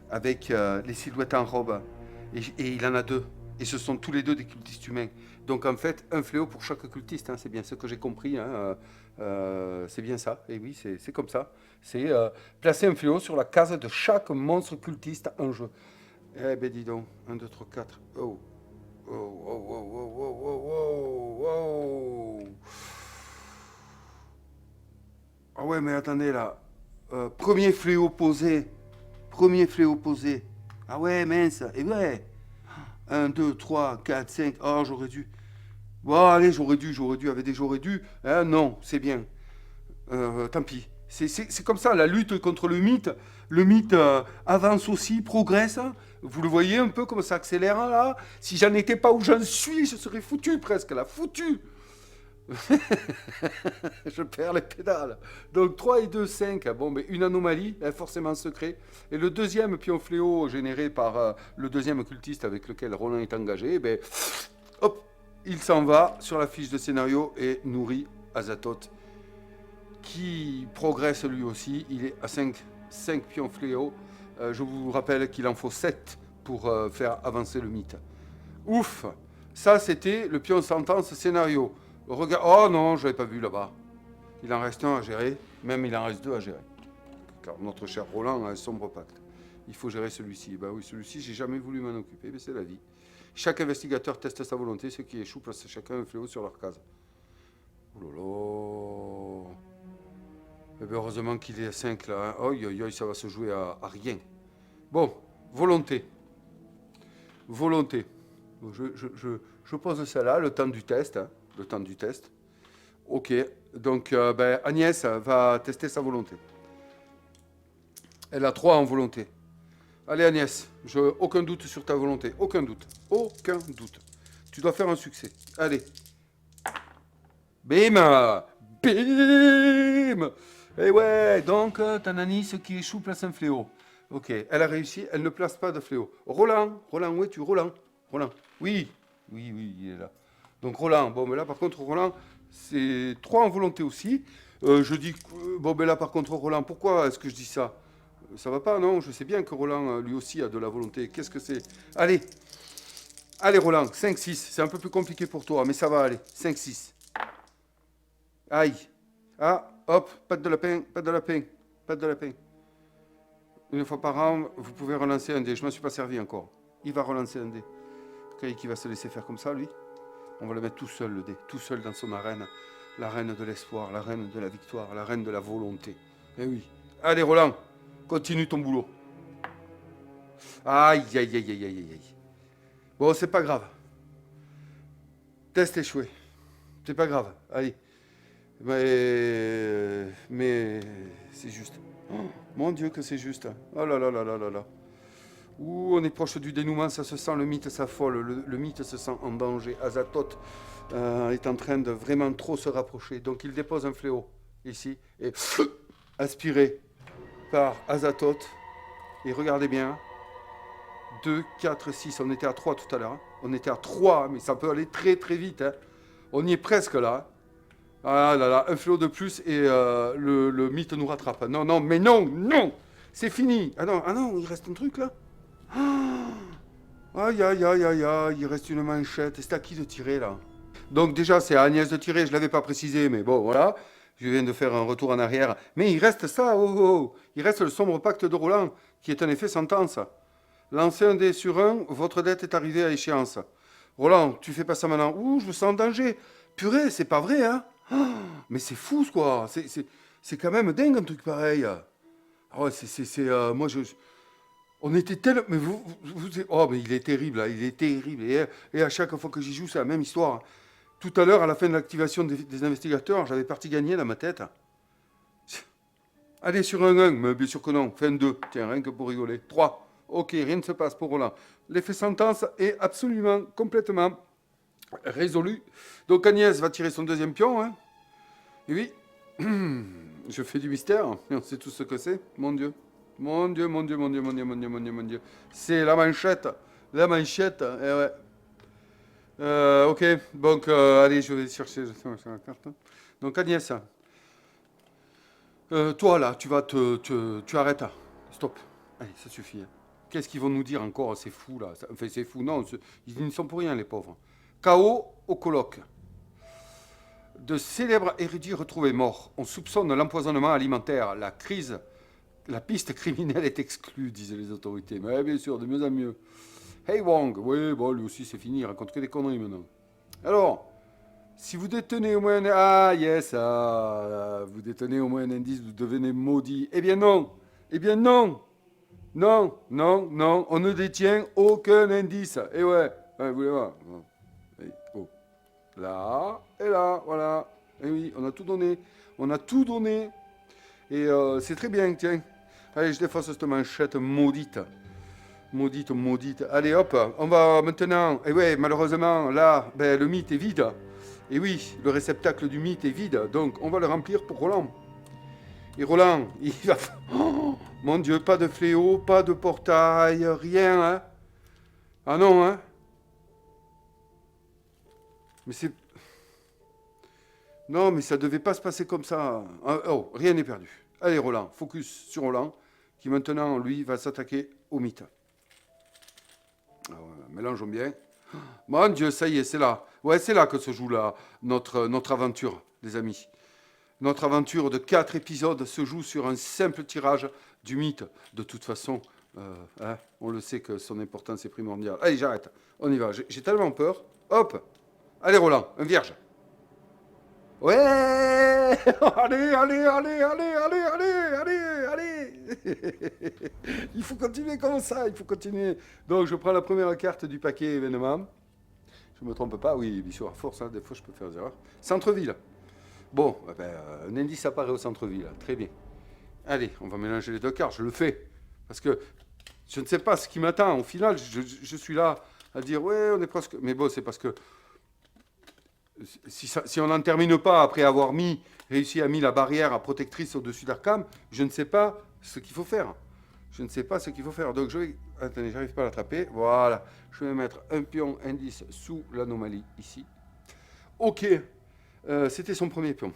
avec les silhouettes en robe, et il en a 2. Et ce sont tous les deux des cultistes humains. Donc en fait, un fléau pour chaque cultiste, hein, c'est bien ce que j'ai compris. Hein, c'est bien ça. Et oui, c'est comme ça. C'est placer un fléau sur la case de chaque monstre cultiste en jeu. Eh ben dis donc, un 2 3 4. Oh. Oh, oh, oh, oh, oh, oh, oh, oh. Ah ouais, mais attendez là. Premier fléau posé. Premier fléau posé. Ah ouais, mince. Et ouais. Un 2 3 4 5. Oh, j'aurais dû. Bon, allez, j'aurais dû. Avec des j'aurais dû. Hein, non, c'est bien. Tant pis. C'est comme ça, la lutte contre le mythe. Le mythe avance aussi, progresse. Vous le voyez un peu comme ça accélère là. Si j'en étais pas où j'en suis, je serais foutu presque là. Foutu. Je perds les pédales. Donc 3 et 2, 5. Bon, mais une anomalie, forcément secret. Et le deuxième pion fléau généré par le deuxième cultiste avec lequel Roland est engagé, ben, hop, il s'en va sur la fiche de scénario et nourrit Azathoth, qui progresse lui aussi. Il est à 5 pions fléau. Je vous rappelle qu'il en faut 7 pour faire avancer le mythe. Ouf. Ça, c'était le pion sentence scénario. Regarde. Oh non, je l'avais pas vu là-bas. Il en reste un à gérer. Même il en reste deux à gérer. Car notre cher Roland a un sombre pacte. Il faut gérer celui-ci. Ben oui, celui-ci, j'ai jamais voulu m'en occuper, mais c'est la vie. Chaque investigateur teste sa volonté. Ceux qui échouent placent chacun un fléau sur leur case. Oh là là. Eh bien, heureusement qu'il est à 5 là. Hein. Oh, ça va se jouer à rien. Bon, volonté. Volonté. Je pose ça là, le temps du test. Hein, le temps du test. Ok. Donc, ben, Agnès va tester sa volonté. Elle a 3 en volonté. Allez, Agnès, aucun doute sur ta volonté. Aucun doute. Aucun doute. Tu dois faire un succès. Allez. Bim. Bim. Et ouais, donc, Tanani, ce qui échoue place un fléau. Ok, elle a réussi, elle ne place pas de fléau. Roland, où es-tu, Roland? Oui, il est là. Donc Roland, bon, mais là par contre, Roland, c'est 3 en volonté aussi. Je dis, bon, mais là par contre, Roland, pourquoi est-ce que je dis ça? Ça va pas, non? Je sais bien que Roland, lui aussi, a de la volonté. Qu'est-ce que c'est? Allez, Roland, 5-6. C'est un peu plus compliqué pour toi, mais ça va aller. 5-6. Aïe. Ah, hop, patte de lapin. Une fois par an, vous pouvez relancer un dé. Je ne m'en suis pas servi encore. Il va relancer un dé. Qui va se laisser faire comme ça, lui? On va le mettre tout seul, le dé. Tout seul dans son arène. La reine de l'espoir, la reine de la victoire, la reine de la volonté. Eh oui. Allez, Roland, continue ton boulot. Aïe. Bon, c'est pas grave. Test échoué. C'est pas grave. Allez. Mais c'est juste. Oh, mon Dieu que c'est juste. Oh là là. Ouh, on est proche du dénouement, ça se sent, le mythe s'affole, le mythe se sent en danger. Azathoth est en train de vraiment trop se rapprocher. Donc il dépose un fléau ici et aspiré par Azathoth. Et regardez bien, 2, 4, 6, on était à 3 tout à l'heure. Hein. On était à 3, mais ça peut aller très très vite. Hein. On y est presque là. Ah là là, un fléau de plus et le mythe nous rattrape. Non, mais non, c'est fini. Ah non, il reste un truc là. Aïe, il reste une manchette. C'est à qui de tirer là? Donc déjà, c'est à Agnès de tirer, je ne l'avais pas précisé, mais bon, voilà. Je viens de faire un retour en arrière. Mais il reste ça, Il reste le sombre pacte de Roland, qui est en effet sentence. Lancez un dé sur 1, votre dette est arrivée à échéance. Roland, tu fais pas ça maintenant. Ouh, je me sens en danger. Purée, c'est pas vrai, hein? Mais c'est fou, quoi. C'est quand même dingue, un truc pareil. Oh, moi, on était tellement... Mais oh, mais il est terrible, là. Il est terrible. Et à chaque fois que j'y joue, c'est la même histoire. Tout à l'heure, à la fin de l'activation des investigateurs, j'avais parti gagner dans ma tête. Allez, sur un 1, mais bien sûr que non. Fais un 2. Tiens, rien que pour rigoler. 3. Ok, rien ne se passe pour Roland. L'effet sentence est absolument, complètement résolu. Donc Agnès va tirer son deuxième pion. Hein. Et oui, je fais du mystère. Et on sait tout ce que c'est. Mon Dieu. C'est la manchette. La manchette. Eh ouais. Ok, donc allez, je vais chercher la carte. Donc Agnès, toi là, tu arrêtes. Stop. Allez, ça suffit. Hein. Qu'est-ce qu'ils vont nous dire encore, ces fous là? Enfin, c'est fou, non, ils n'y sont pour rien, les pauvres. Chaos au colloque. De célèbres érudits retrouvés morts. On soupçonne l'empoisonnement alimentaire. La piste criminelle est exclue, disaient les autorités. Mais bien sûr, de mieux en mieux. Hey Wong, oui, bon, lui aussi c'est fini, il raconte que des conneries maintenant. Alors, si vous détenez au moins vous détenez au moins un indice, vous devenez maudit. Eh bien non, eh bien non, non, non, non, on ne détient aucun indice. Eh ouais, vous voulez voir. Oh. Là, et là, voilà. Et oui, on a tout donné. On a tout donné. Et c'est très bien, tiens. Allez, je défonce cette manchette maudite. Maudite, maudite. Allez, hop, on va maintenant. Et ouais, malheureusement, là, ben, le mythe est vide. Et oui, le réceptacle du mythe est vide. Donc, on va le remplir pour Roland. Et Roland, il va... Oh, mon Dieu, pas de fléau, pas de portail, rien, hein. Ah non, hein. Mais c'est... Non, mais ça devait pas se passer comme ça. Oh, rien n'est perdu. Allez, Roland, focus sur Roland, qui maintenant, lui, va s'attaquer au mythe. Ah ouais, mélangeons bien. Mon Dieu, ça y est, c'est là. Ouais, c'est là que se joue notre aventure, les amis. Notre aventure de 4 épisodes se joue sur un simple tirage du mythe. De toute façon, on le sait que son importance est primordiale. Allez, j'arrête. On y va. J'ai tellement peur. Hop. Allez, Roland, un vierge. Ouais. Allez, allez, allez, allez, allez, allez, allez, allez. Il faut continuer comme ça, il faut continuer. Donc, je prends la première carte du paquet événement. Je ne me trompe pas, oui, bien sûr, à force, hein, des fois je peux faire des erreurs. Centre-ville. Bon, un indice apparaît au centre-ville, très bien. Allez, on va mélanger les deux cartes, je le fais. Parce que je ne sais pas ce qui m'attend. Au final, je suis là à dire, ouais, on est presque... Mais bon, c'est parce que si on n'en termine pas après avoir réussi à mettre la barrière protectrice au-dessus d'Arkham, je ne sais pas ce qu'il faut faire. Je ne sais pas ce qu'il faut faire. Donc je vais... Attendez, j'arrive pas à l'attraper. Voilà. Je vais mettre un pion indice sous l'anomalie ici. Ok. C'était son premier pion.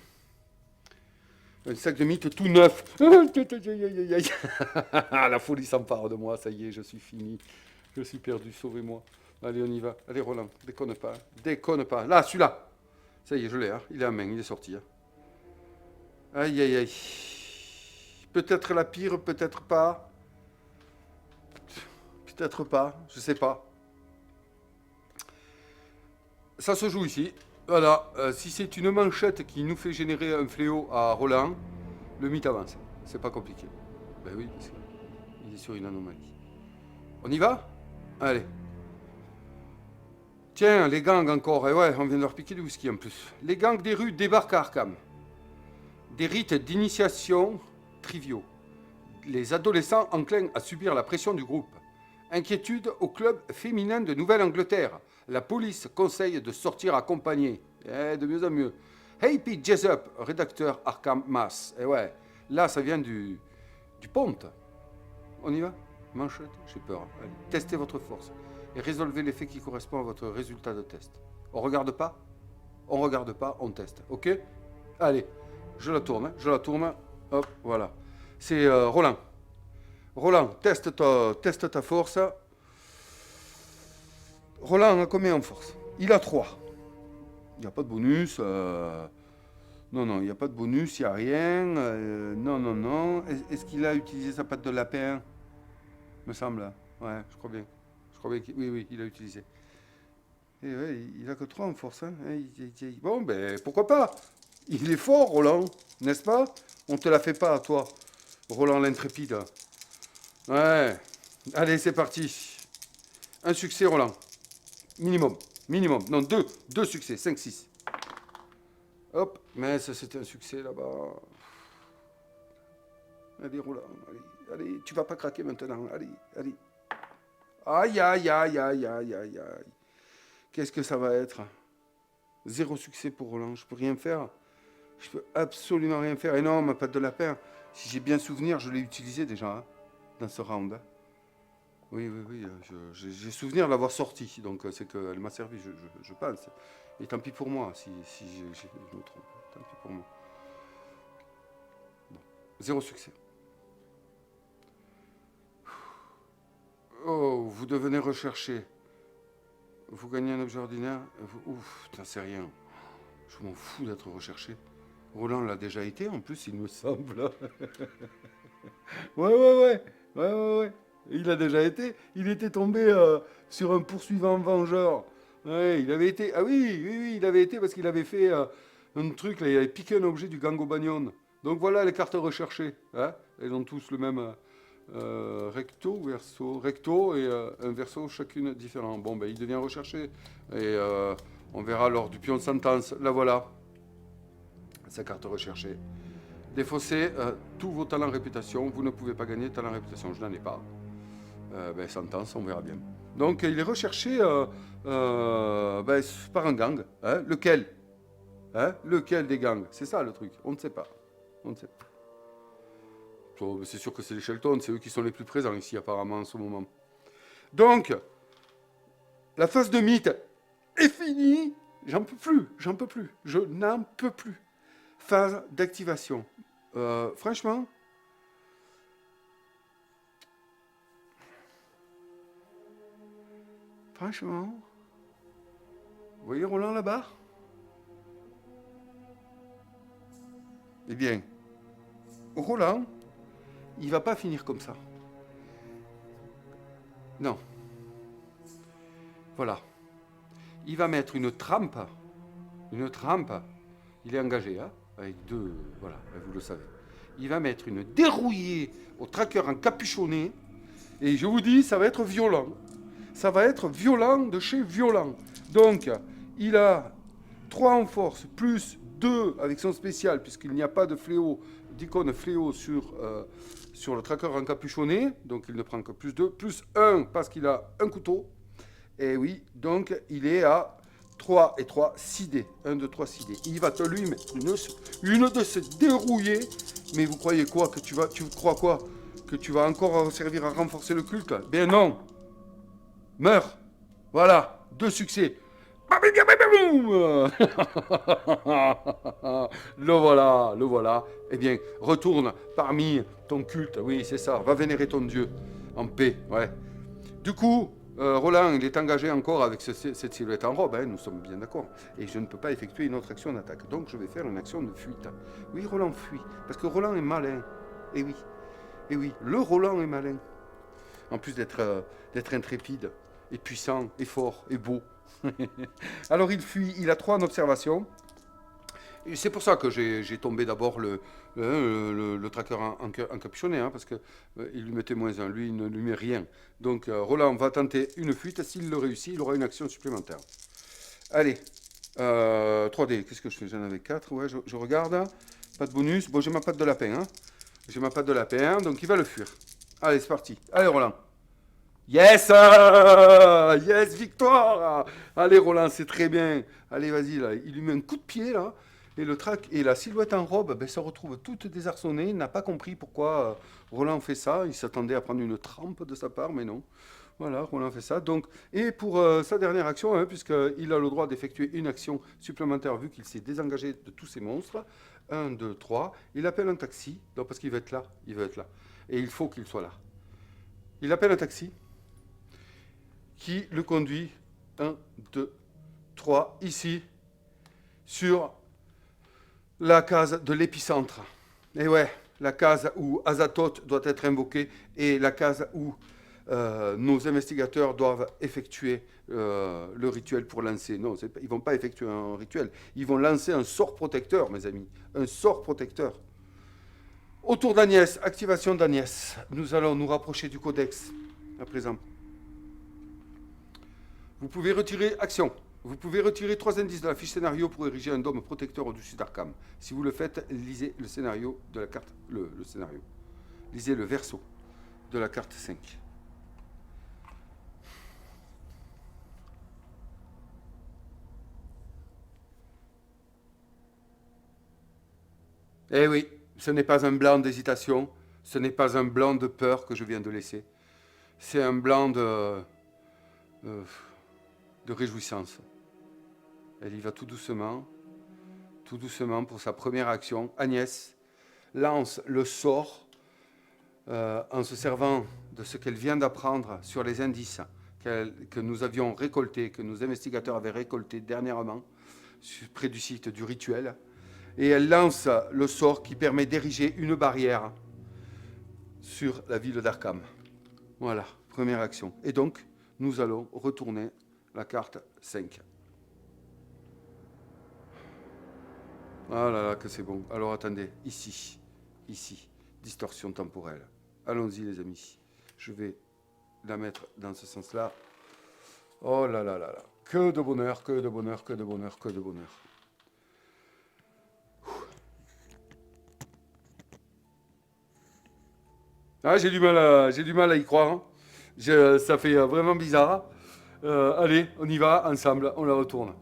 Un sac de mythe tout neuf. La folie s'empare de moi. Ça y est, je suis fini. Je suis perdu. Sauvez-moi. Allez, on y va. Allez, Roland. Déconne pas. Déconne pas. Là, celui-là. Ça y est, je l'ai. Hein. Il est en main. Il est sorti. Hein. Aïe, aïe, aïe. Peut-être la pire, peut-être pas. Peut-être pas, je sais pas. Ça se joue ici. Voilà, si c'est une manchette qui nous fait générer un fléau à Roland, le mythe avance. C'est pas compliqué. Ben oui, parce qu'il est sur une anomalie. On y va? Allez. Tiens, les gangs encore. Et ouais, on vient de leur piquer du whisky en plus. Les gangs des rues débarquent à Arkham. Des rites d'initiation triviaux. Les adolescents enclins à subir la pression du groupe. Inquiétude au club féminin de Nouvelle-Angleterre. La police conseille de sortir accompagné. De mieux en mieux. Hey Pete Jessup, rédacteur Arkham Mass. Et ouais, là ça vient du ponte. On y va? Manchette, j'ai peur. Allez, testez votre force et résolvez l'effet qui correspond à votre résultat de test. On regarde pas? On regarde pas, on teste. Ok? Allez, je la tourne. Hop, voilà. C'est Roland. Roland, teste ta force. Roland a combien en force? Il a 3. Il n'y a pas de bonus. Non, il n'y a pas de bonus, il n'y a rien. Non. Est-ce qu'il a utilisé sa patte de lapin? Me semble. Ouais, je crois bien. Oui, il a utilisé. Et ouais, il a que 3 en force. Hein. Bon, ben, pourquoi pas? Il est fort, Roland, n'est-ce pas? On te la fait pas, toi, Roland l'intrépide. Ouais. Allez, c'est parti. Un succès, Roland. Minimum. Non, deux succès. 5, 6. Hop. Mais ça, c'était un succès là-bas. Allez, Roland. Allez. Tu vas pas craquer maintenant. Allez. Aïe. Qu'est-ce que ça va être? 0 succès pour Roland. Je peux rien faire. Je peux absolument rien faire. Et non, ma patte de lapin, si j'ai bien souvenir, je l'ai utilisée déjà hein, dans ce round. Hein. Oui, j'ai souvenir de l'avoir sortie, donc c'est qu'elle m'a servi, je pense. Et tant pis pour moi, si je me trompe. Tant pis pour moi. Bon. 0 succès. Oh, vous devenez recherché. Vous gagnez un objet ordinaire. Ouf, putain, c'est rien. Je m'en fous d'être recherché. Roland l'a déjà été, en plus, il me semble. Ouais, ouais, ouais. Ouais, ouais, ouais. Il a déjà été. Il était tombé sur un poursuivant vengeur. Ouais, il avait été. Ah oui, oui, oui, il avait été parce qu'il avait fait un truc, là, il avait piqué un objet du gang au Bagnon. Donc voilà les cartes recherchées. Hein. Elles ont tous le même recto, verso, recto et un verso chacune différent. Bon, ben il devient recherché. Et on verra lors du pion de sentence. La voilà, sa carte recherchée. Défausser tous vos talents réputation. Vous ne pouvez pas gagner talent réputation. Je n'en ai pas. Ben, sentence, on verra bien. Donc il est recherché ben, par un gang. Hein. Lequel hein. Lequel des gangs. C'est ça le truc. On ne sait pas. On ne sait pas. Oh, c'est sûr que c'est les Shelton. C'est eux qui sont les plus présents ici apparemment en ce moment. Donc, la phase de mythe est finie. J'en peux plus. J'en peux plus. Je n'en peux plus. Phase d'activation. Franchement, vous voyez Roland là-bas? Eh bien, Roland, il va pas finir comme ça. Non. Voilà. Il va mettre une trampe. Une trampe. Il est engagé, hein, avec deux. Voilà, vous le savez. Il va mettre une dérouillée au tracker encapuchonné. Et je vous dis, ça va être violent. Ça va être violent de chez violent. Donc, il a 3 en force, plus 2 avec son spécial, puisqu'il n'y a pas de fléau, d'icône fléau sur le tracker encapuchonné. Donc, il ne prend que plus 2, plus 1 parce qu'il a un couteau. Et oui, donc, il est à 3 et 3, 6 dés. 1, 2, 3, 6 dés. Il va te lui mettre une de ces dérouillées. Mais vous croyez quoi que tu crois quoi que tu vas encore servir à renforcer le culte? Ben non. Meurs. Voilà. 2 succès. Le voilà, le voilà. Eh bien, retourne parmi ton culte. Oui, c'est ça. Va vénérer ton Dieu en paix. Ouais. Du coup, Roland, il est engagé encore avec cette silhouette en robe. Hein, nous sommes bien d'accord. Et je ne peux pas effectuer une autre action d'attaque. Donc, je vais faire une action de fuite. Oui, Roland fuit. Parce que Roland est malin. Eh oui. Eh oui. Le Roland est malin. En plus d'être intrépide, et puissant, et fort, et beau. Alors il fuit, il a 3 en observation. Et c'est pour ça que j'ai tombé d'abord le tracker encapuchonné, hein, parce qu'il lui mettait -1, lui il ne lui met rien. Donc Roland va tenter une fuite, s'il le réussit, il aura une action supplémentaire. Allez, 3D, qu'est-ce que je fais? J'en avais 4, ouais, je regarde. Pas de bonus, bon j'ai ma patte de lapin, hein. J'ai ma patte de lapin, donc il va le fuir. Allez, c'est parti. Allez Roland. Yes! Yes, victoire! Allez, Roland, c'est très bien. Allez, vas-y, là. Il lui met un coup de pied, là. Et le trac et la silhouette en robe ben, se retrouve toute désarçonnée. Il n'a pas compris pourquoi Roland fait ça. Il s'attendait à prendre une trempe de sa part, mais non. Voilà, Roland fait ça. Donc, et pour sa dernière action, hein, puisqu'il a le droit d'effectuer une action supplémentaire vu qu'il s'est désengagé de tous ses monstres. 1, 2, 3. Il appelle un taxi. Donc, parce qu'il veut être là. Il veut être là. Et il faut qu'il soit là. Il appelle un taxi qui le conduit 1, 2, 3, ici, sur la case de l'épicentre. Et ouais, la case où Azathoth doit être invoqué et la case où nos investigateurs doivent effectuer le rituel pour lancer. Non, ils ne vont pas effectuer un rituel, ils vont lancer un sort protecteur, mes amis. Un sort protecteur. Autour d'Agnès, activation d'Agnès. Nous allons nous rapprocher du codex à présent. Vous pouvez retirer action. Vous pouvez retirer 3 indices de la fiche scénario pour ériger un dôme protecteur au-dessus d'Arkham. Si vous le faites, lisez le scénario de la carte. Le scénario. Lisez le verso de la carte 5. Eh oui, ce n'est pas un blanc d'hésitation, ce n'est pas un blanc de peur que je viens de laisser. C'est un blanc de réjouissance. Elle y va tout doucement pour sa première action. Agnès lance le sort en se servant de ce qu'elle vient d'apprendre sur les indices que nous avions récoltés, que nos investigateurs avaient récoltés dernièrement près du site du rituel. Et elle lance le sort qui permet d'ériger une barrière sur la ville d'Arkham. Voilà, première action. Et donc, nous allons retourner la carte 5. Ah là là, que c'est bon. Alors attendez, ici, distorsion temporelle. Allons-y les amis. Je vais la mettre dans ce sens-là. Oh là là là là. Que de bonheur, que de bonheur, que de bonheur, que de bonheur. Ah, j'ai du mal à y croire. Hein. Ça fait vraiment bizarre. Allez, on y va, ensemble, on la retourne.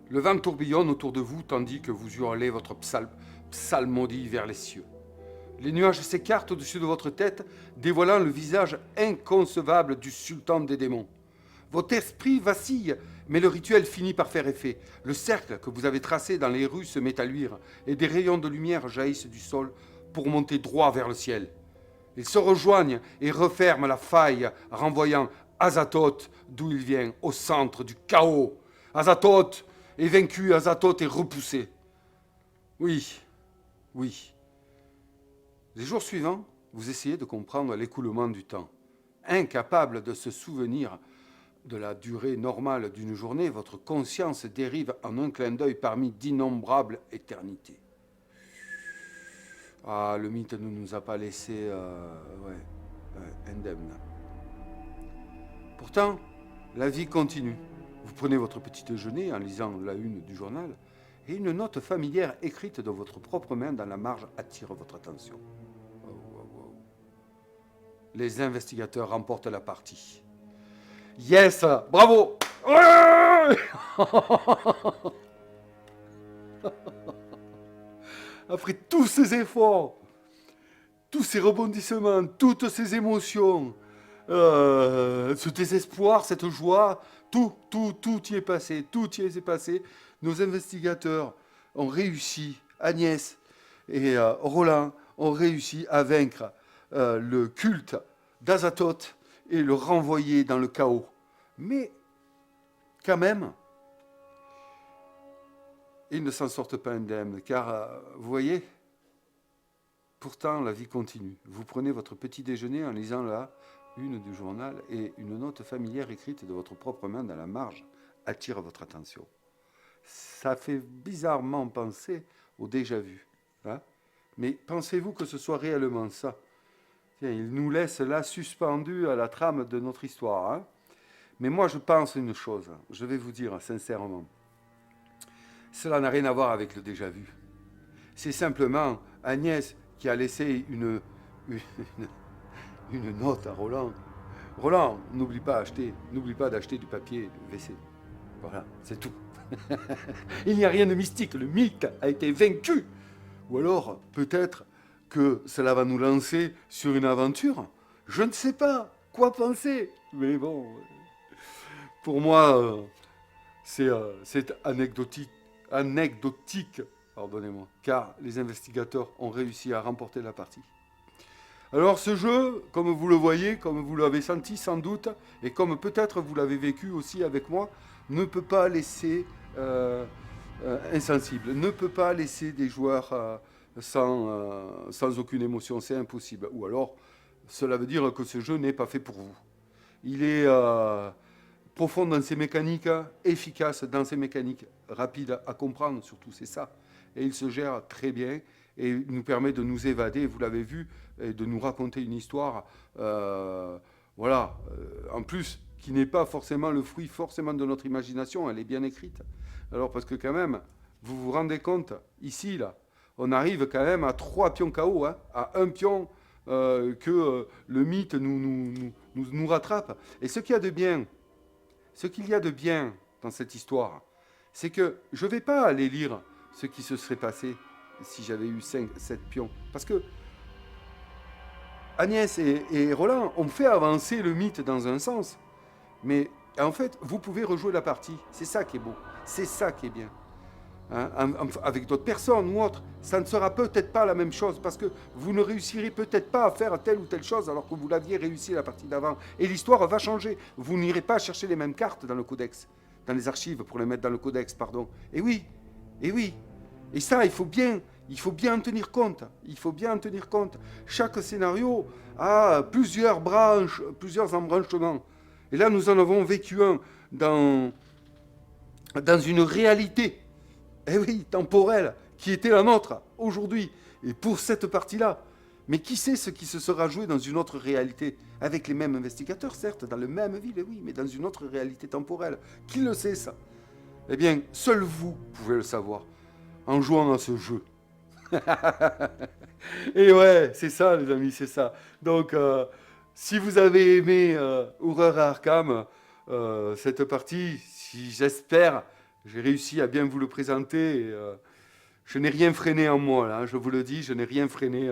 Le vent tourbillonne autour de vous tandis que vous hurlez votre psalmodie vers les cieux. Les nuages s'écartent au-dessus de votre tête, dévoilant le visage inconcevable du sultan des démons. Votre esprit vacille, mais le rituel finit par faire effet. Le cercle que vous avez tracé dans les rues se met à luire, et des rayons de lumière jaillissent du sol pour monter droit vers le ciel. Ils se rejoignent et referment la faille, renvoyant Azathoth d'où il vient, au centre du chaos. Azathoth est vaincu, Azathoth est repoussé. Oui. Les jours suivants, vous essayez de comprendre l'écoulement du temps. Incapable de se souvenir de la durée normale d'une journée, votre conscience dérive en un clin d'œil parmi d'innombrables éternités. Ah, le mythe ne nous a pas laissé indemne. Pourtant, la vie continue. Vous prenez votre petit déjeuner en lisant la une du journal et une note familière écrite de votre propre main dans la marge attire votre attention. Les investigateurs remportent la partie. Yes, bravo. Après tous ces efforts, tous ces rebondissements, toutes ces émotions, ce désespoir, cette joie, tout y est passé, Nos investigateurs ont réussi, Agnès et Roland ont réussi à vaincre le culte d'Azathoth et le renvoyer dans le chaos. Mais quand même, ils ne s'en sortent pas indemnes, car, vous voyez, pourtant la vie continue. Vous prenez votre petit déjeuner en lisant la une du journal et une note familière écrite de votre propre main dans la marge attire votre attention. Ça fait bizarrement penser au déjà-vu. Hein? Mais pensez-vous que ce soit réellement ça? Tiens, il nous laisse là suspendus à la trame de notre histoire. Hein? Mais moi, je pense une chose, je vais vous dire sincèrement. Cela n'a rien à voir avec le déjà-vu. C'est simplement Agnès qui a laissé une note à Roland. Roland, n'oublie pas d'acheter du papier WC. Voilà, c'est tout. Il n'y a rien de mystique, le mythe a été vaincu. Ou alors, peut-être que cela va nous lancer sur une aventure. Je ne sais pas quoi penser. Mais bon, pour moi, c'est anecdotique, pardonnez-moi, car les investigateurs ont réussi à remporter la partie. Alors ce jeu, comme vous le voyez, comme vous l'avez senti sans doute, et comme peut-être vous l'avez vécu aussi avec moi, ne peut pas laisser insensible, ne peut pas laisser des joueurs sans aucune émotion, c'est impossible. Ou alors, cela veut dire que ce jeu n'est pas fait pour vous. Il est profond dans ses mécaniques, efficace dans ses mécaniques, rapide à comprendre surtout, c'est ça. Et il se gère très bien et il nous permet de nous évader, vous l'avez vu, et de nous raconter une histoire, en plus, qui n'est pas forcément le fruit forcément de notre imagination, elle est bien écrite. Alors parce que quand même, vous vous rendez compte, ici, là, on arrive quand même à 3 pions KO, hein, à un pion que le mythe nous rattrape. Et ce qu'il y a de bien dans cette histoire, c'est que je ne vais pas aller lire ce qui se serait passé si j'avais eu 7 pions. Parce que Agnès et Roland ont fait avancer le mythe dans un sens. Mais en fait, vous pouvez rejouer la partie. C'est ça qui est beau. C'est ça qui est bien. hein, avec d'autres personnes ou autres, ça ne sera peut-être pas la même chose parce que vous ne réussirez peut-être pas à faire telle ou telle chose alors que vous l'aviez réussi la partie d'avant. Et l'histoire va changer. Vous n'irez pas chercher les mêmes cartes dans le codex, dans les archives pour les mettre dans le codex, pardon. Et oui, et oui. Et ça, il faut bien en tenir compte. Il faut bien en tenir compte. Chaque scénario a plusieurs branches, plusieurs embranchements. Et là, nous en avons vécu un dans une réalité, eh oui, temporelle, qui était la nôtre aujourd'hui. Et pour cette partie-là, mais qui sait ce qui se sera joué dans une autre réalité, avec les mêmes investigateurs, certes, dans la même ville, oui, mais dans une autre réalité temporelle. Qui le sait, ça? Eh bien, seul vous pouvez le savoir, en jouant à ce jeu. Et ouais, c'est ça, les amis, c'est ça. Donc, si vous avez aimé Horreur à Arkham, cette partie, si j'espère, j'ai réussi à bien vous le présenter. Et, je n'ai rien freiné en moi, là, hein, je vous le dis, je n'ai rien freiné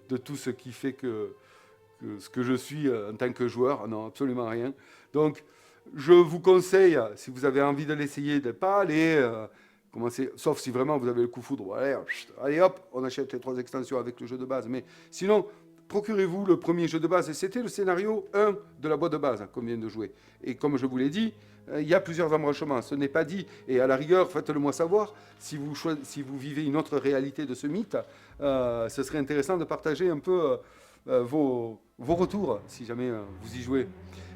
de tout ce qui fait que ce que je suis en tant que joueur. Non, absolument rien. Donc, je vous conseille, si vous avez envie de l'essayer, de ne pas aller commencer, sauf si vraiment vous avez le coup de foudre. Allez hop, on achète les 3 extensions avec le jeu de base. Mais sinon, procurez-vous le premier jeu de base. Et c'était le scénario 1 de la boîte de base qu'on vient de jouer. Et comme je vous l'ai dit, il y a plusieurs embranchements. Ce n'est pas dit. Et à la rigueur, faites-le moi savoir. Si vous vivez une autre réalité de ce mythe, ce serait intéressant de partager un peu vos retours, si jamais vous y jouez.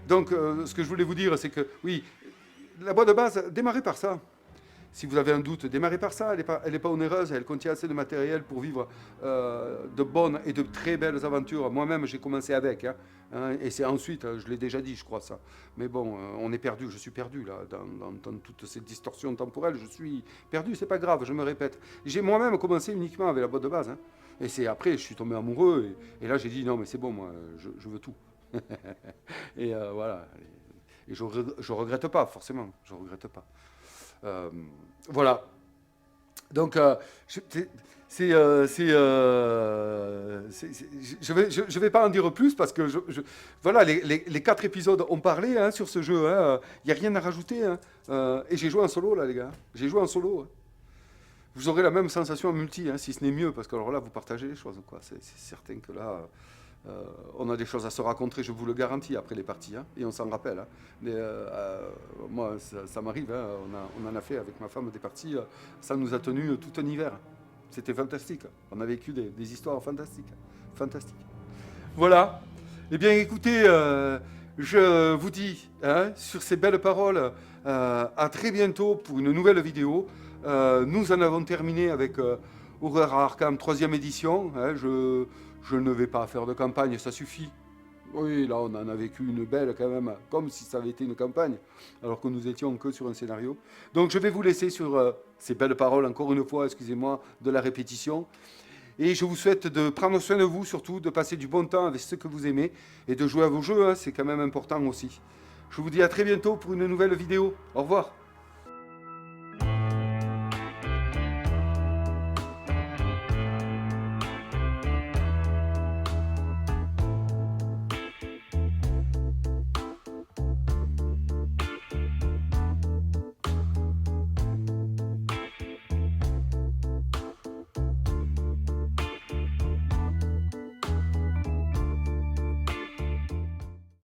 Donc, ce que je voulais vous dire, c'est que, oui, la boîte de base, démarrez par ça. Si vous avez un doute, démarrez par ça. Elle n'est pas onéreuse, elle contient assez de matériel pour vivre de bonnes et de très belles aventures. Moi-même, j'ai commencé avec. Et c'est ensuite, je l'ai déjà dit, je crois ça. Mais bon, on est perdu, je suis perdu là, dans toute cette distorsion temporelle. Je suis perdu, c'est pas grave, je me répète. J'ai moi-même commencé uniquement avec la boîte de base. Et c'est après, je suis tombé amoureux. Et là, j'ai dit, non, mais c'est bon, moi, je veux tout. Et voilà. Et je regrette pas, forcément. Je regrette pas. Voilà. Donc, je vais pas en dire plus parce que voilà, les 4 épisodes ont parlé hein, sur ce jeu. Il n'y a rien à rajouter. Et j'ai joué en solo, là, les gars. J'ai joué en solo. Vous aurez la même sensation en multi, si ce n'est mieux, parce que alors là, vous partagez les choses. C'est certain que là, on a des choses à se raconter, je vous le garantis, après les parties. Et on s'en rappelle. Mais, moi, ça m'arrive. On en a fait avec ma femme des parties. Ça nous a tenu tout un hiver. C'était fantastique. On a vécu des histoires fantastiques. Fantastiques. Voilà. Eh bien, écoutez, je vous dis, sur ces belles paroles, à très bientôt pour une nouvelle vidéo. Nous en avons terminé avec Horreur à Arkham 3e édition. Je ne vais pas faire de campagne, ça suffit. Oui, là, on en a vécu une belle quand même, comme si ça avait été une campagne, alors que nous étions que sur un scénario. Donc, je vais vous laisser sur ces belles paroles, encore une fois, excusez-moi, de la répétition. Et je vous souhaite de prendre soin de vous, surtout, de passer du bon temps avec ceux que vous aimez, et de jouer à vos jeux, c'est quand même important aussi. Je vous dis à très bientôt pour une nouvelle vidéo. Au revoir.